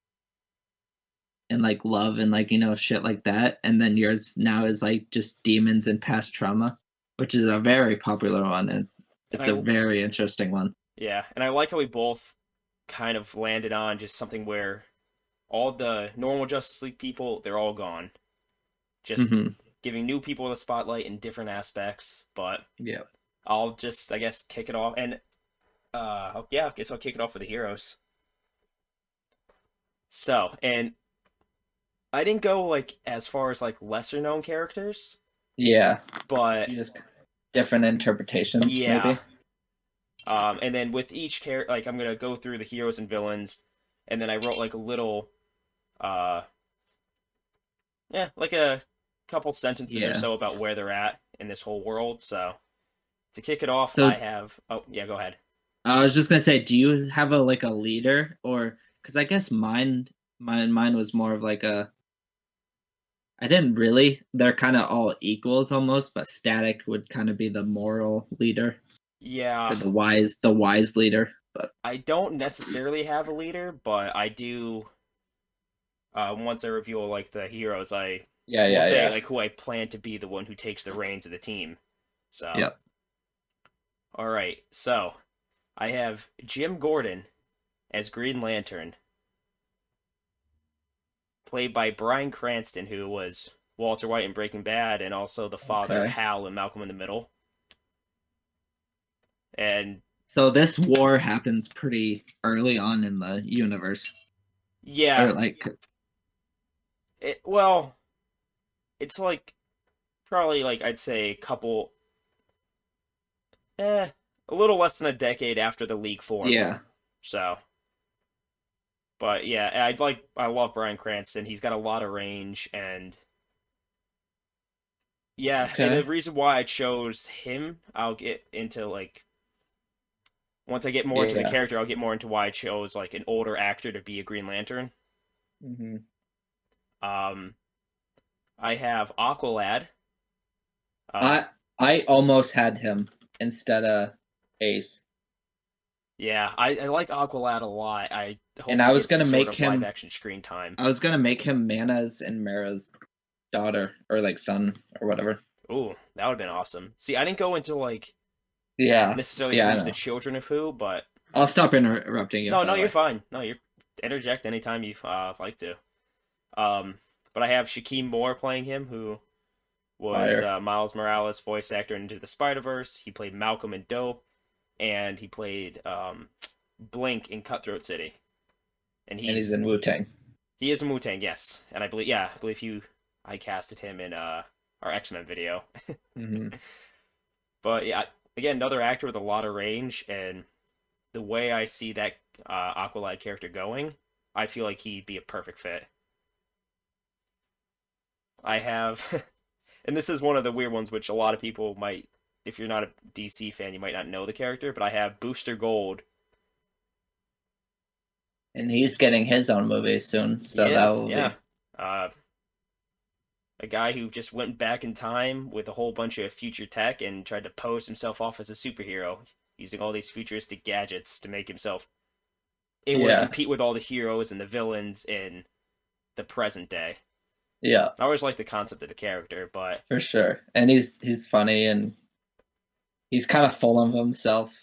and like love and like shit like that, and then yours now is like just demons and past trauma, which is a very popular one. And It's a very interesting one. and I like how we both kind of landed on just something where all the normal Justice League people, they're all gone. Just Mm-hmm. giving new people the spotlight in different aspects, but Yeah. I'll just, I guess, kick it off. And, yeah, I guess I'll kick it off with the heroes. So, and I didn't go, like, as far as, like, lesser known characters, Yeah. but You just different interpretations, yeah. maybe. And then with each character, like, I'm gonna go through the heroes and villains, and then I wrote, like, a little, uh, yeah, like a couple sentences or Yeah. so about where they're at in this whole world. So, to kick it off, So I have, oh, yeah, go ahead. I was just gonna say, do you have a like a leader, or because I guess mine was more of like a I didn't really. They're kind of all equals almost, but Static would kind of be the moral leader or Yeah, the wise leader. But I don't necessarily have a leader, but I do. Once I reveal like the heroes, I yeah, will yeah, say yeah. like who I plan to be the one who takes the reins of the team. So, Yep. all right. So I have Jim Gordon as Green Lantern, played by Bryan Cranston, who was Walter White in Breaking Bad, and also the father of Okay. Hal in Malcolm in the Middle. And So this war happens pretty early on in the universe, yeah, or like well, it's like probably like I'd say a couple, a little less than a decade after the league formed. yeah. So, but yeah, I love Bryan Cranston. He's got a lot of range, and yeah, and the Okay. reason why I chose him, I'll get into like once I get more into the Yeah. character, I'll get more into why I chose like an older actor to be a Green Lantern. hmm Um, I have Aqualad. Uh, I I almost had him instead of Ace, yeah, I like Aqualad a lot. I and hope he I was gets some gonna sort make of live him. action screen time. I was gonna make him Mana's and Mara's daughter or like son or whatever. Ooh, that would have been awesome. See, I didn't go into like Yeah. necessarily Yeah, I who's the know. children of who, but I'll stop interrupting you, no, by no, the you're way. fine. No, you're interject anytime you like to. Um, but I have Shaquem Moore playing him, who was Fire. Miles Morales' voice actor in Into the Spider Verse. He played Malcolm in Dope, and he played Blink in Cutthroat City. And And he's in Wu Tang. he is a Wu Tang, yes. And I believe I casted him in our X Men video. hmm But yeah, again, another actor with a lot of range, and the way I see that Aqualad character going, I feel like he'd be a perfect fit. I have, and this is one of the weird ones, which a lot of people might, if you're not a DC fan, you might not know the character, but I have Booster Gold. And he's getting his own movie soon, He so that is, will yeah. be. Uh, a guy who just went back in time with a whole bunch of future tech and tried to pose himself off as a superhero, using all these futuristic gadgets to make himself able to Yeah. compete with all the heroes and the villains in. the present day. Yeah, I always like the concept of the character, but for sure. And he's funny and he's kind of full of himself.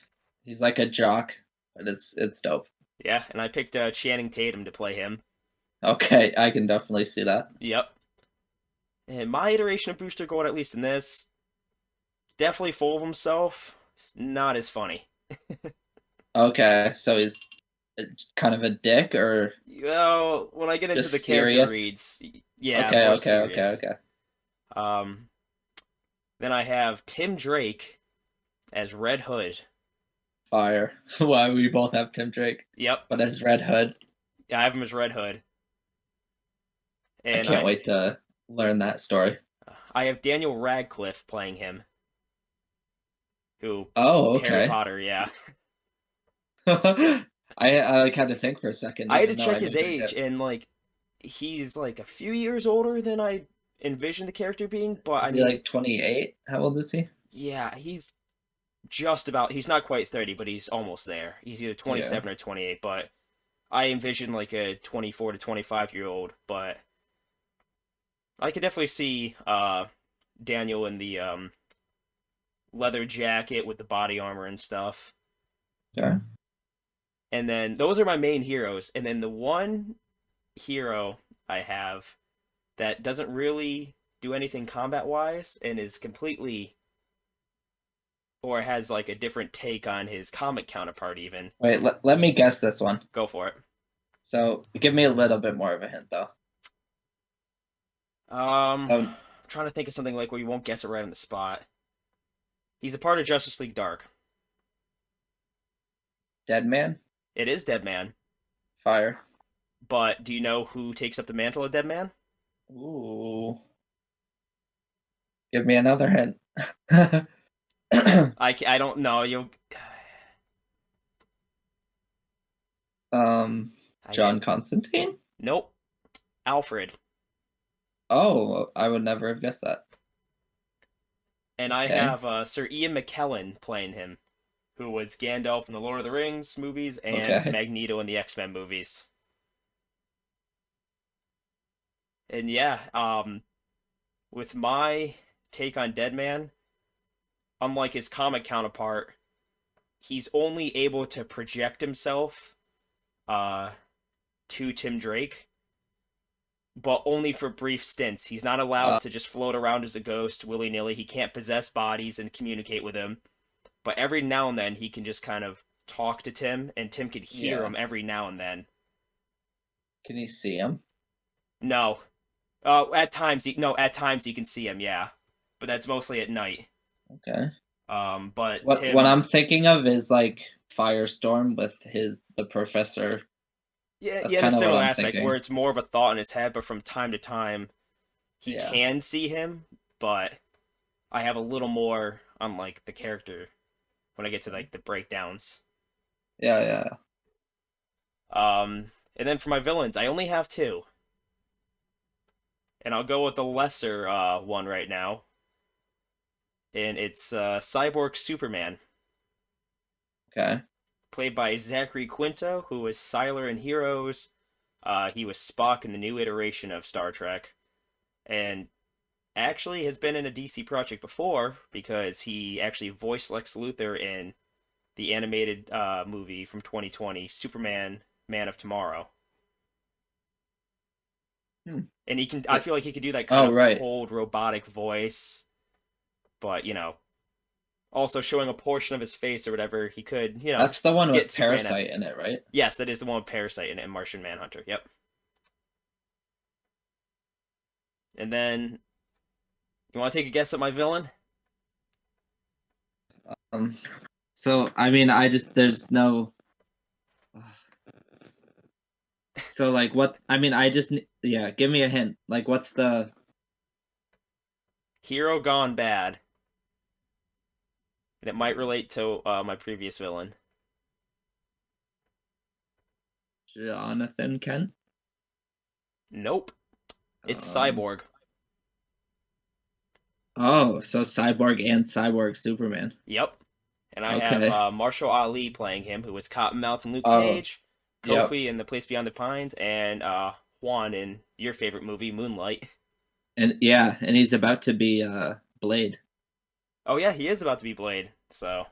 He's like a jock, but it's dope. yeah, and I picked Channing Tatum to play him. Okay, I can definitely see that. Yep. And my iteration of Booster Gold, at least in this, definitely full of himself. It's not as funny. Okay, so he's kind of a dick or Well, when I get into the just character serious? reads, yeah, Okay, more okay, okay, serious. okay. Um, then I have Tim Drake as Red Hood. Fire. Why we both have Tim Drake, Yep, but as Red Hood. yeah, I have him as Red Hood, I and can't wait to learn that story. I have Daniel Radcliffe playing him, who Oh, Harry okay. Potter. Yeah, I had to think for a second, I had to even though check I knew his who he age, did. and like he's like a few years older than I envisioned the character being. But I Is he mean, like 28? How old is he? yeah, he's just about. He's not quite 30, but he's almost there. He's either Yeah. 27 or 28, but I envision like a 24 to 25-year-old. But I could definitely see Daniel in the leather jacket with the body armor and stuff. Sure. And then those are my main heroes. And then the one hero I have that doesn't really do anything combat wise and is completely or has like a different take on his comic counterpart even. Wait, let me guess this one. Go for it. So give me a little bit more of a hint, though. I'm So, trying to think of something like where you won't guess it right on the spot. He's a part of Justice League Dark. Dead Man? It is Deadman, Fire. but do you know who takes up the mantle of Deadman? Ooh. Give me another hint. I don't know. You um, I John get Constantine? nope. Alfred. Oh, I would never have guessed that. And I Okay. have Sir Ian McKellen playing him, who was Gandalf in the Lord of the Rings movies and Okay. Magneto in the X-Men movies. And yeah, with my take on Deadman, unlike his comic counterpart, he's only able to project himself uh, to Tim Drake, but only for brief stints. He's not allowed Uh, to just float around as a ghost willy nilly. He can't possess bodies and communicate with him. But every now and then he can just kind of talk to Tim, and Tim could hear yeah. him every now and then. Can you see him? No, at times you can see him, yeah, but that's mostly at night. Okay. But What Tim, I'm thinking of is like Firestorm with the professor. yeah, That's yeah, in a kind of what similar I'm aspect where thinking. it's more of a thought in his head, but from time to time he Yeah. can see him. But I have a little more on like the character when I get to like the breakdowns. Yeah, yeah. And then for my villains, I only have two, and I'll go with the lesser one right now, and it's Cyborg Superman, Okay. played by Zachary Quinto, who was Sylar in Heroes. He was Spock in the new iteration of Star Trek, and actually has been in a DC project before because he actually voiced Lex Luthor in the animated movie from 2020, Superman: Man of Tomorrow. Hmm. And he can, I Wait. feel like he could do that kind Oh, of right. cold robotic voice, but also showing a portion of his face or whatever, he could, That's the one get with Superman as. Parasite in it, right? Yes, that is the one with Parasite in it, and Martian Manhunter. Yep. And then you want to take a guess at my villain? Um, so I mean, I just there's no. So like, what? I mean, yeah. Give me a hint. Like, what's the Hero gone bad, and it might relate to my previous villain. Jonathan Kent? Nope, it's Um. Cyborg. Oh, so Cyborg and Cyborg Superman. Yep. And I have Okay. Marshall Ali playing him, who was Cottonmouth in Luke Oh, Cage, yep. Kofi in The Place Beyond the Pines, and Juan in your favorite movie, Moonlight. And yeah, and he's about to be Blade. Oh yeah, he is about to be Blade. So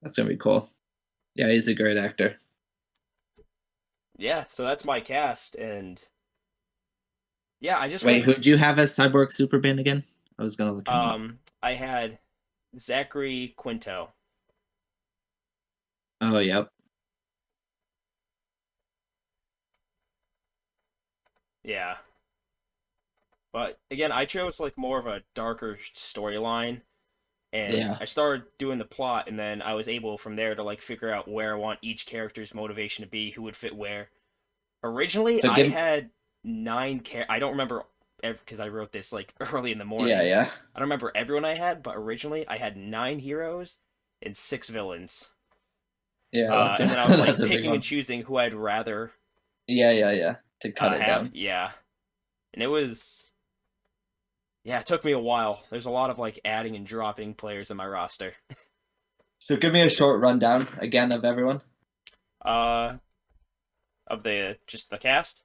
That's gonna be cool. Yeah, he's a great actor. yeah, so that's my cast, and yeah, I just Wait, went. who'd you have as Cyborg Superman again? I was gonna look him up. I had Zachary Quinto. Oh, yep. Yeah, but again, I chose like more of a darker storyline, and Yeah. I started doing the plot, and then I was able from there to like figure out where I want each character's motivation to be, who would fit where. Originally, So I give. had I don't remember because I wrote this like early in the Yeah, morning. yeah, I don't remember everyone I had, but originally I had 9 heroes and 6 villains. yeah. That's And then I was like that's a big picking and one. choosing who I'd rather Yeah, yeah, yeah. To cut it have. down. Yeah, and it was yeah, it took me a while. There's a lot of like adding and dropping players in my roster. So give me a short rundown again of everyone. Uh, of the just the cast.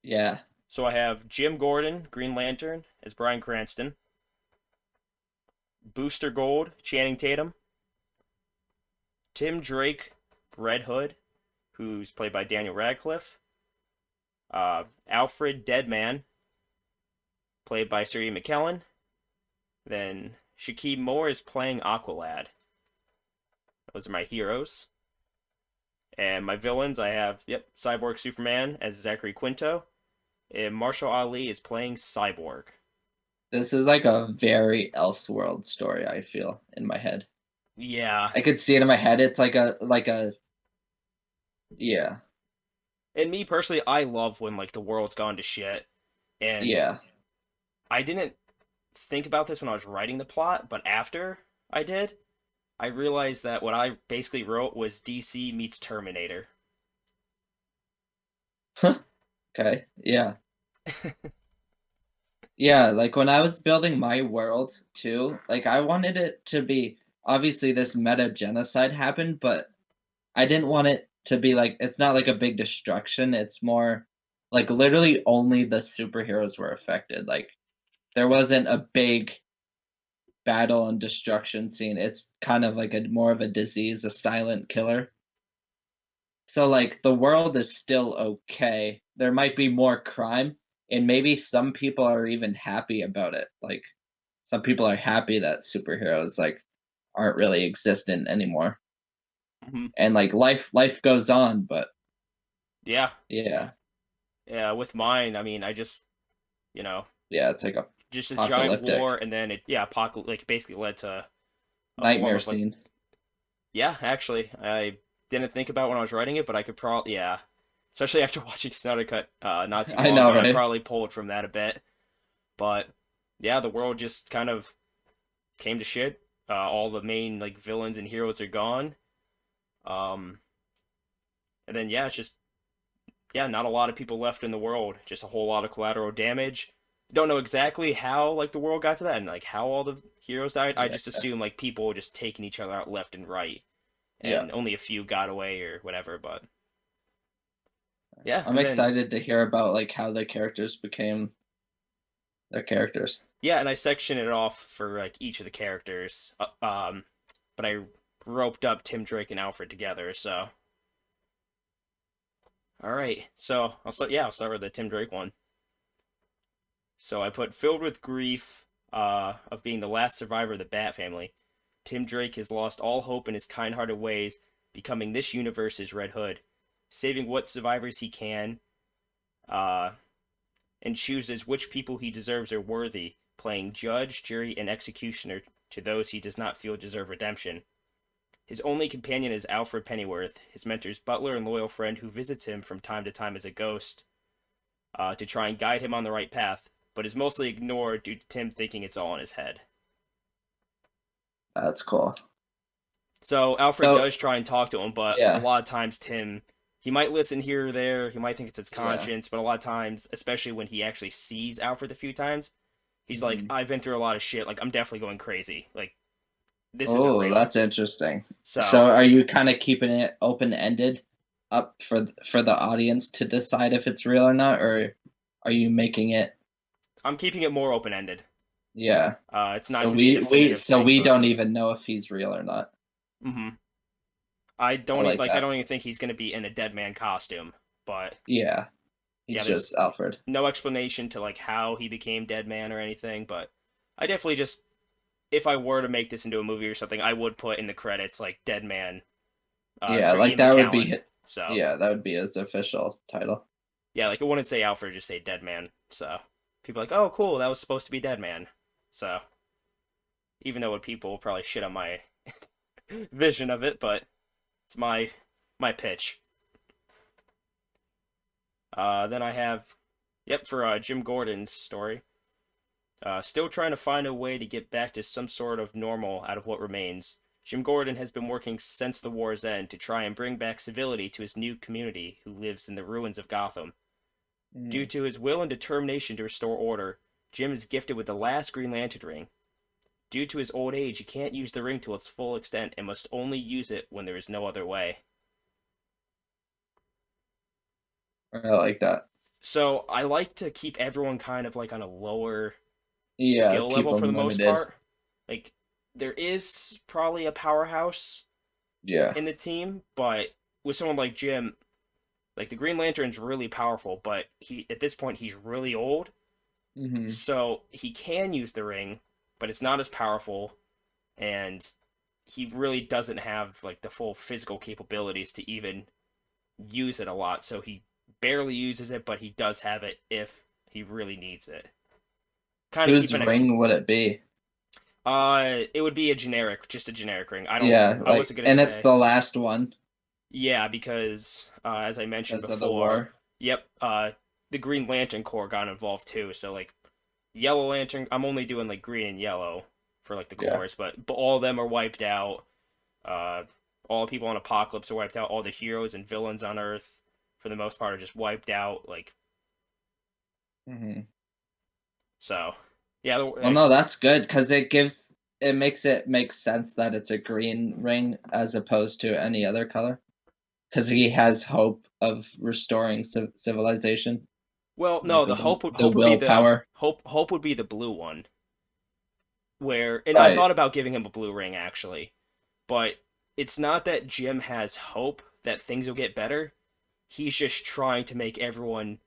Yeah. So I have Jim Gordon, Green Lantern, as Bryan Cranston. Booster Gold, Channing Tatum. Tim Drake, Red Hood, who's played by Daniel Radcliffe. Alfred Deadman, played by Sir Ian McKellen. Then Shaquille Moore is playing Aqualad. Those are my heroes. And my villains, I have, Cyborg Superman as Zachary Quinto. And Marshall Ali is playing Cyborg. This is like a very Elseworld story, I feel, in my head. Yeah. I could see it in my head. It's like a yeah. And me personally, I love when like the world's gone to shit. And Yeah. I didn't think about this when I was writing the plot, but after I did, I realized that what I basically wrote was DC meets Terminator. Okay. Yeah. Yeah, like when I was building my world too, like I wanted it to be obviously this meta genocide happened, but I didn't want it to be like it's not like a big destruction. It's more like literally only the superheroes were affected. Like there wasn't a big battle and destruction scene. It's kind of like a more of a disease, a silent killer. So like the world is still okay. There might be more crime and maybe some people are even happy about it. Like some people are happy that superheroes like aren't really existent anymore. Mhm. And like life goes on, but Yeah. yeah. Yeah, with mine, I mean, you know, Yeah, it's like just a giant war, apocalyptic and then like basically led to a form nightmare of like, scene. yeah, actually, I didn't think about when I was writing it, but I could probably, yeah, especially after watching Snyder Cut not too I long know, ago, I right? probably pulled from that a bit. But yeah, the world just kind of came to shit. All the main like villains and heroes are gone. Um, and then yeah, it's just not a lot of people left in the world. Just a whole lot of collateral damage. Don't know exactly how like the world got to that and like how all the heroes died. I Yeah. just assume like people just taking each other out left and right, Yeah. and only a few got away or whatever. But yeah, I'm and then excited to hear about like how the characters became their characters. yeah, and I sectioned it off for like each of the characters. But I roped up Tim Drake and Alfred together. So all right, so I'll start. Yeah, I'll start with the Tim Drake one. So I put filled with grief of being the last survivor of the Bat family. Tim Drake has lost all hope in his kind-hearted ways, becoming this universe's Red Hood, saving what survivors he can, uh, and chooses which people he deserves are worthy, playing judge, jury, and executioner to those he does not feel deserve redemption. His only companion is Alfred Pennyworth, his mentor's butler and loyal friend who visits him from time to time as a ghost to try and guide him on the right path, but is mostly ignored due to Tim thinking it's all in his head. That's cool. So Alfred So does try and talk to him, but a yeah, lot of times Tim, he might listen here or there, he might think it's his yeah. conscience, but a lot of times, especially when he actually sees Alfred a few times, he's like, Mhm. I've been through a lot of shit, like I'm definitely going crazy, like this isn't Oh, real. that's interesting. So So are you kind of keeping it open ended up for the audience to decide if it's real or not, or Are you making it? I'm keeping it more open ended. Yeah. It's not So going to be a definitive so thing, we but don't even know if he's real or not. hmm I like I that. don't even think he's going to be in a dead man costume. But Yeah. yeah, He's there's just Alfred. no explanation to like how he became dead man or anything. But I definitely just, if I were to make this into a movie or something, I would put in the credits like dead man, Yeah, Sir like Ian that would be McKellen. So yeah, that would be his official title. yeah, like it wouldn't say Alfred, just say dead man. So people are like, oh cool, that was supposed to be dead man. So even though people will probably shit on my vision of it, but it's my pitch. Then I have, yep, for Jim Gordon's story. Still trying to find a way to get back to some sort of normal out of what remains. Jim Gordon has been working since the war's end to try and bring back civility to his new community who lives in the ruins of Gotham. Due Mm. to his will and determination to restore order, Jim is gifted with the last Green Lantern ring. Due to his old age, he can't use the ring to its full extent and must only use it when there is no other way. I like that. So I like to keep everyone kind of like on a lower Yeah, skill keep level for him the most limited. part. Like there is probably a powerhouse Yeah. in the team, but with someone like Jim, like the Green Lantern's really powerful, but he at this point he's really old, Hmm. so he can use the ring, but it's not as powerful, and he really doesn't have like the full physical capabilities to even use it a lot. So he barely uses it, but he does have it if he really needs it. Kind of Whose keeping a ring would it be? it would be a generic, just a generic ring. Yeah, I like, wasn't gonna and it's say. the last one Yeah, because as I mentioned because of the before, war. yep, the Green Lantern Corps got involved too. So like Yellow Lantern, I'm only doing like green and yellow for like the Yeah. cores, but all of them are wiped out. Uh, all the people on Apocalypse are wiped out. All the heroes and villains on Earth, for the most part, are just wiped out. Like Hmm. so, yeah. Well, no, that's good because it makes it make sense that it's a green ring as opposed to any other color. Because he has hope of restoring civilization, Well, like no, the the hope would be the willpower. hope would be the blue one. Where and I Right. thought about giving him a blue ring actually, but it's not that Jim has hope that things will get better. He's just trying to make everyone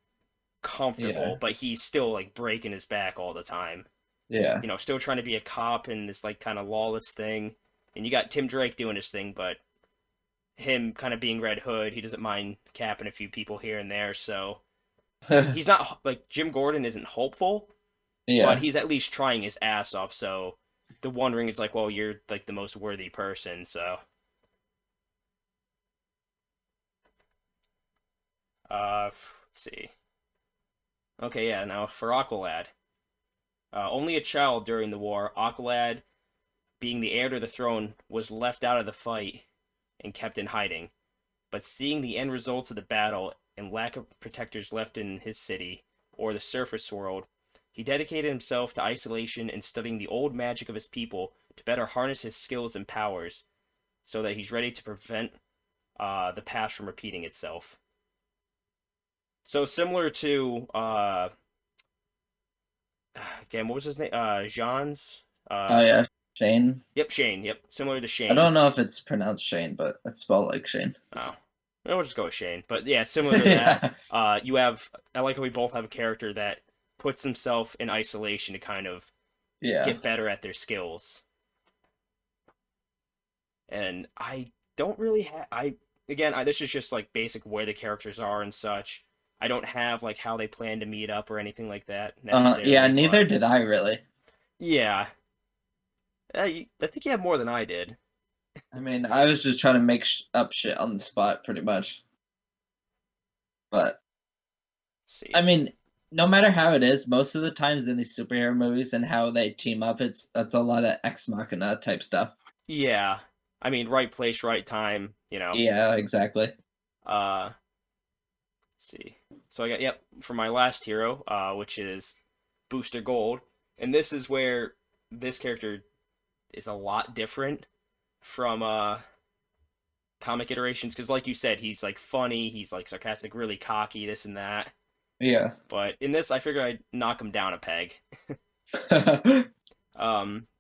comfortable, Yeah. but he's still like breaking his back all the time. Yeah. You know, still trying to be a cop in this like kind of lawless thing. And you got Tim Drake doing his thing, but him kind of being Red Hood, he doesn't mind capping a few people here and there. So he's not like Jim Gordon isn't hopeful, but Yeah. he's at least trying his ass off. So the One Ring is like, well, you're like the most worthy person. So let's see. Okay, yeah. Now for Aqualad, only a child during the war, Aqualad, being the heir to the throne, was left out of the fight and kept in hiding. But seeing the end results of the battle and lack of protectors left in his city or the surface world, he dedicated himself to isolation and studying the old magic of his people to better harness his skills and powers, so that he's ready to prevent the past from repeating itself. So similar to again, what was his name? Jean's. Oh yeah. Shane. Yep, Shane. Yep, similar to I Shane. don't know if it's pronounced Shane, but it's spelled like Shane. Oh, we'll just go with Shane. But yeah, similar to that. Yeah. You have. I like how we both have a character that puts himself in isolation to kind of Yeah. get better at their skills. And I don't really have. This is just like basic where the characters are and such. I don't have like how they plan to meet up or anything like that Yeah, necessarily. neither But did I really. yeah, I think you have more than I did. I mean, I was just trying to make up shit on the spot pretty much. But Let's see. I mean, no matter how it is, most of the times in these superhero movies and how they team up, it's a lot of ex machina type stuff. Yeah, I mean, right place, right time. You know. Yeah, exactly. Let's see. So I got for my last hero, which is Booster Gold, and this is where this character is a lot different from comic iterations because, like you said, he's like funny, he's like sarcastic, really cocky, this and that. Yeah. But in this, I figure I'd knock him down a peg.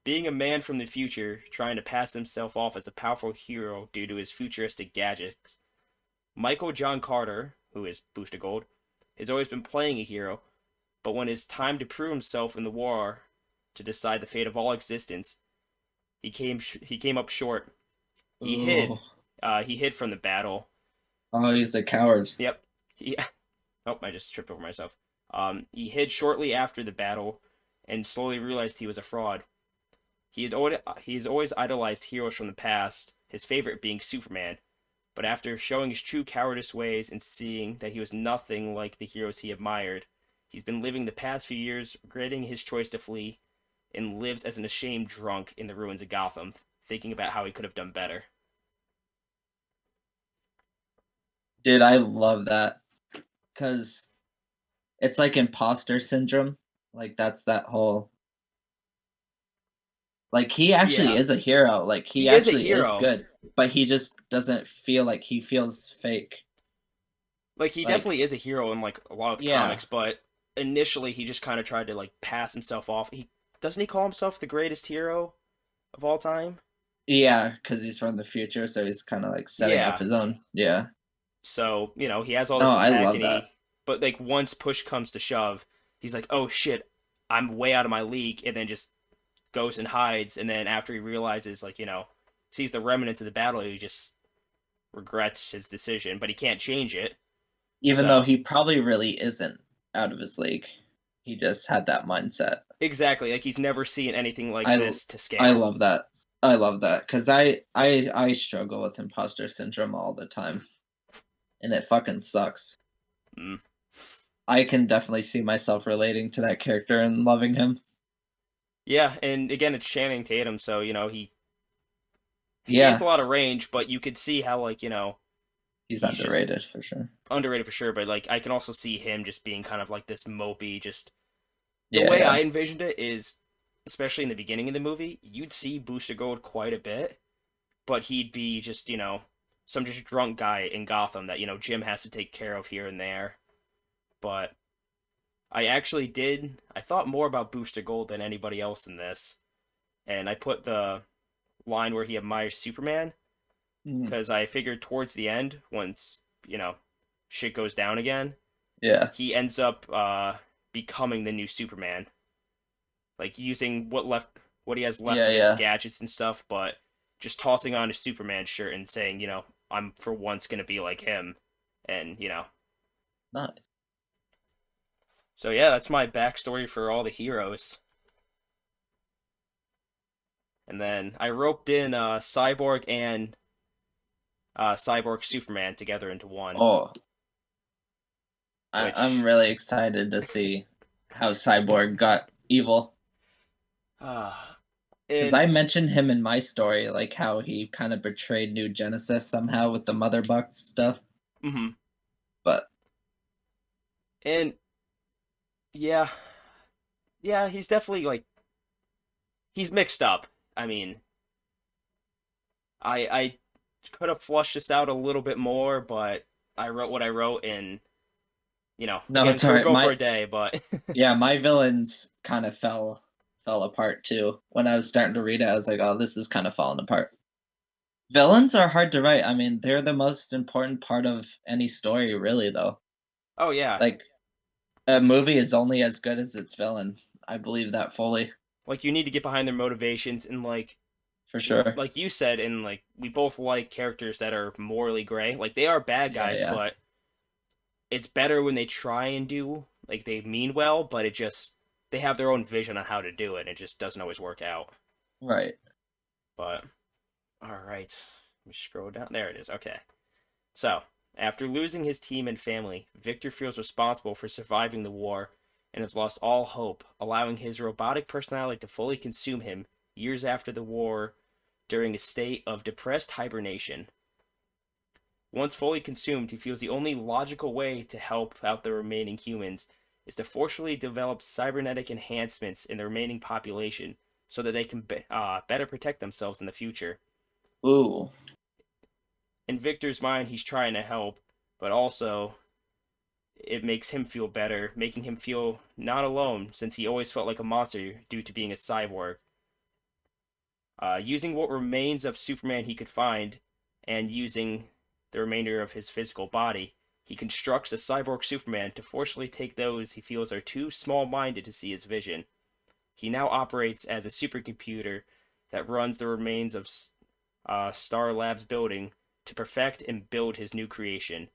Being a man from the future, trying to pass himself off as a powerful hero due to his futuristic gadgets, Michael John Carter, who is Booster Gold, has always been playing a hero, but when it's time to prove himself in the war to decide the fate of all existence, he came up short. He hid. Oh, He hid from the battle. oh, he's a coward. Yep. He. Oh, I just tripped over myself. He hid shortly after the battle, and slowly realized he was a fraud. He's always idolized heroes from the past, his favorite being Superman. But after showing his true cowardice ways and seeing that he was nothing like the heroes he admired, he's been living the past few years regretting his choice to flee, and lives as an ashamed drunk in the ruins of Gotham, thinking about how he could have done better. Dude, I love that because it's like imposter syndrome. Like that's that whole like he actually Yeah, is a hero. Like he he is a actually is hero. good, but he just doesn't feel like he feels fake. Like he Like definitely is a hero in like a lot of the yeah. comics, but initially he just kind of tried to like pass himself off. He doesn't he call himself the greatest hero of all time? Yeah, because he's from the future, so he's kind of like setting up Yeah. his own. Yeah. So, he has all No, this I tech love and that. but like once push comes to shove, he's like, "Oh shit, I'm way out of my league," and then just goes and hides, and then after he realizes like, sees the remnants of the battle, he just regrets his decision, but he can't change it. Even though So, he probably really isn't out of his league. He just had that mindset. exactly, like he's never seen anything like I this to I scale. love that. I love that because I struggle with imposter syndrome all the time, and it fucking sucks. Mm. I can definitely see myself relating to that character and loving him. Yeah, and again, it's Channing Tatum, so he has a Yeah, lot of range, but you could see how like he's he's just underrated for sure. underrated for sure. But like I can also see him just being kind of like this mopey. Just the Yeah, way yeah, I envisioned it is, especially in the beginning of the movie, you'd see Booster Gold quite a bit, but he'd be just some just drunk guy in Gotham that Jim has to take care of here and there. But I actually did. I thought more about Booster Gold than anybody else in this, and I put the line where he admires Superman mm, because I figured towards the end, once shit goes down again, yeah, he ends up becoming the new Superman, like using what he has left yeah, of his yeah. gadgets and stuff, but just tossing on his Superman shirt and saying, I'm for once gonna be like him, and Not so yeah, that's my backstory for all the heroes. And then I roped in Cyborg and Cyborg Superman together into one, oh, I'm which really excited to see how Cyborg got evil. uh, Because and I mentioned him in my story, like how he kind of betrayed New Genesis somehow with the Mother Box stuff. mhm. But And yeah, yeah, he's definitely like he's mixed up. I mean, I could have flushed this out a little bit more, but I wrote what I wrote, and no, again, it's all for right. go for My a day, but yeah, my villains kind of fell apart too. When I was starting to read it, I was like, oh, this is kind of falling apart. Villains are hard to write. I mean, they're the most important part of any story, really, though. oh yeah, Like a movie is only as good as its villain. I believe that fully, like you need to get behind their motivations, and for sure. like you said, and like we both like characters that are morally gray. Like they are bad Yeah, guys, yeah. but it's better when they try and do like they mean well, but it just they have their own vision on how to do it, and it just doesn't always work out. Right. But all right, let me scroll down. There it is. Okay. So, after losing his team and family, Victor feels responsible for surviving the war and has lost all hope, allowing his robotic personality to fully consume him years after the war during a state of depressed hibernation. Once fully consumed, he feels the only logical way to help out the remaining humans is to forcefully develop cybernetic enhancements in the remaining population so that they can better protect themselves in the future. Ooh. In Victor's mind, he's trying to help, but also it makes him feel better, making him feel not alone, since he always felt like a monster due to being a cyborg. Using what remains of Superman he could find, and using the remainder of his physical body, he constructs a cyborg Superman to forcefully take those he feels are too small minded to see his vision. He now operates as a supercomputer that runs the remains of Star Labs building to perfect and build his new creation.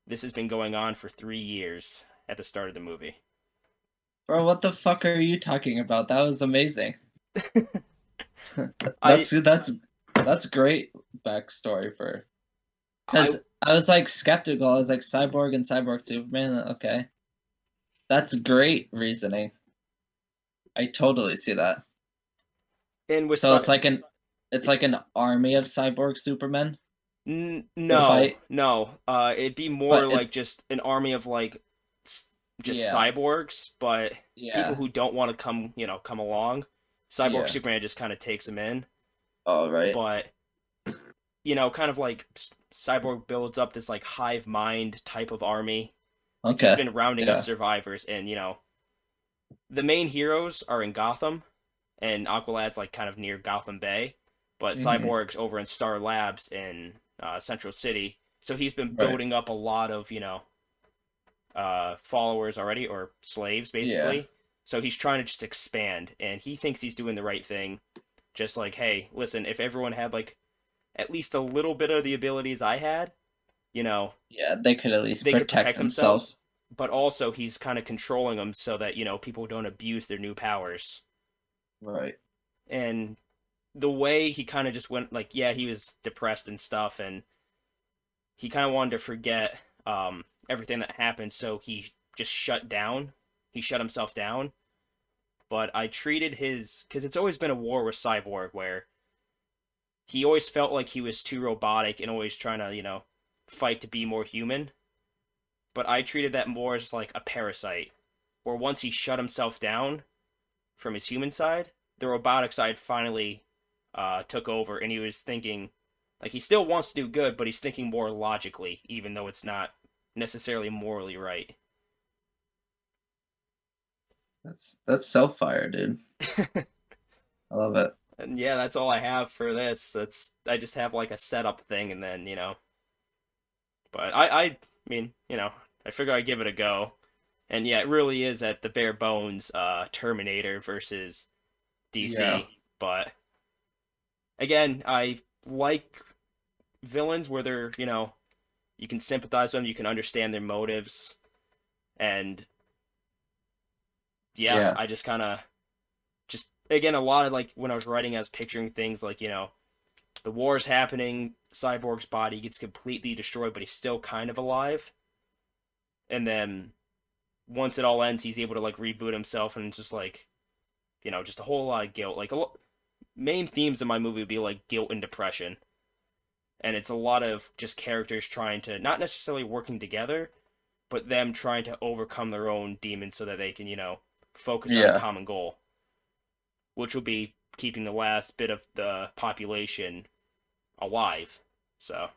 This has been going on for 3 years at the start of the movie. Bro, what the fuck are you talking about? That was amazing. I That's great backstory for I because I was like skeptical. I was like Cyborg and Cyborg Superman. Okay, that's great reasoning. I totally see that. and with So it's like an army of Cyborg Supermen to no, fight, no. It'd be more but like it's just an army of like just yeah, cyborgs, but people yeah, who don't want to come along. Cyborg yeah. Superman just kind of takes them in, All right. but kind of like Cyborg builds up this like hive mind type of army. Like he's Okay. been rounding up Yeah. survivors, and the main heroes are in Gotham, and Aqualad's like kind of near Gotham Bay, but Hmm. Cyborg's over in Star Labs in Central City. So he's been Right. building up a lot of followers already, or slaves Yeah. basically. So he's trying to just expand, and he thinks he's doing the right thing. Just like, hey, listen, if everyone had like at least a little bit of the abilities I had, you know, Yeah. They could at least they could protect protect themselves. themselves. But also, he's kind of controlling them so that people don't abuse their new powers. Right. And the way he kind of just went, like, yeah, he was depressed and stuff, and he kind of wanted to forget everything that happened, so he just shut down. He shut himself down. But I treated his, because it's always been a war with Cyborg where he always felt like he was too robotic and always trying to fight to be more human. But I treated that more as like a parasite, where once he shut himself down from his human side, the robotic side finally took over, and he was thinking, like, he still wants to do good, but he's thinking more logically, even though it's not necessarily morally right. That's so fire, dude. I love it. And yeah, that's all I have for this. I just have like a setup thing, and then but I mean, I figure I'd give it a go. And yeah, it really is at the bare bones Terminator versus Yeah. DC. But again, I like villains where they're, you can sympathize with them, you can understand their motives, and yeah, Yeah. I just kind of just again a lot of like when I was writing, I was picturing things like the war's happening, Cyborg's body gets completely destroyed, but he's still kind of alive, and then once it all ends, he's able to like reboot himself, and it's just like just a whole lot of guilt. Like main themes in my movie would be like guilt and depression, and it's a lot of just characters trying to not necessarily working together, but them trying to overcome their own demons so that they can focus on a Yeah. common goal, which will be keeping the last bit of the population alive. So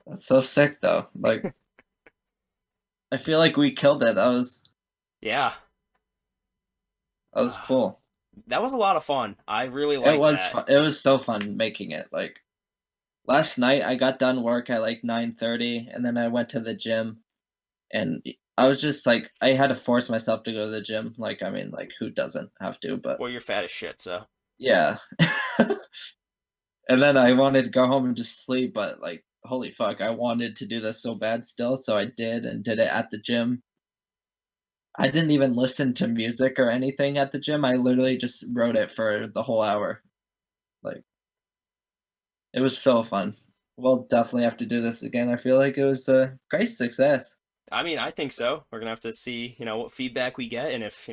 That's so sick though. Like I feel like we killed it. yeah, That was uh, cool. that was a lot of fun. I really liked that. It was so fun making it. Like last night I got done work at like 9:30 and then I went to the gym and I was just like I had to force myself to go to the gym. Like I mean like who doesn't have to, but Well, you're fat as shit, so yeah. And then I wanted to go home and just sleep, but like holy fuck, I wanted to do this so bad still, so I did and did it at the gym. I didn't even listen to music or anything at the gym. I literally just wrote it for the whole hour. Like it was so fun. We'll definitely have to do this again. I feel like it was a great success. I mean, I think so. We're gonna have to see, what feedback we get, and if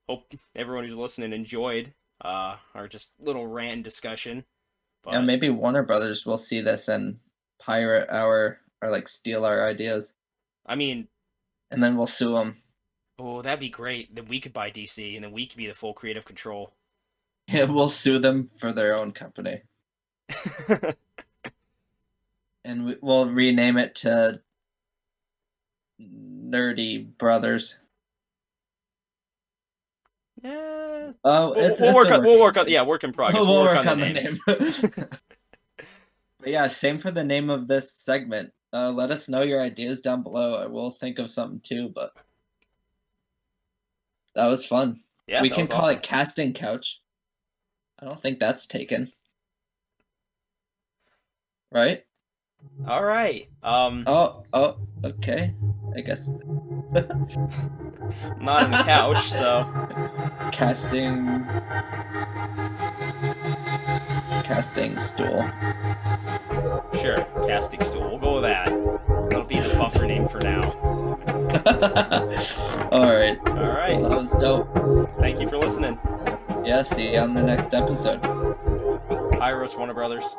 hope everyone who's listening enjoyed our just little rant discussion. Yeah, But maybe Warner Brothers will see this and pirate our or like steal our ideas, I mean, and then we'll sue them. oh, that'd be great. Then we could buy DC, and then we could be the full creative control. Yeah, we'll sue them for their own company. And we'll rename it to Nerdy Brothers. Yeah. Oh, We'll work on. Yeah, work in progress. We'll work work on on the name. But yeah, same for the name of this segment. Let us know your ideas down below. I will think of something too, but that was fun. Yeah, We that can was call awesome. it Casting Couch. I don't think that's taken. Right? All right. Oh, okay. I guess Not on the couch, so casting stool. sure. Casting stool. We'll go with that. That'll be the buffer name for now. All right. All right. Well, that was dope. Thank you for listening. Yeah, see you on the next episode. Hi, Roach Warner Brothers.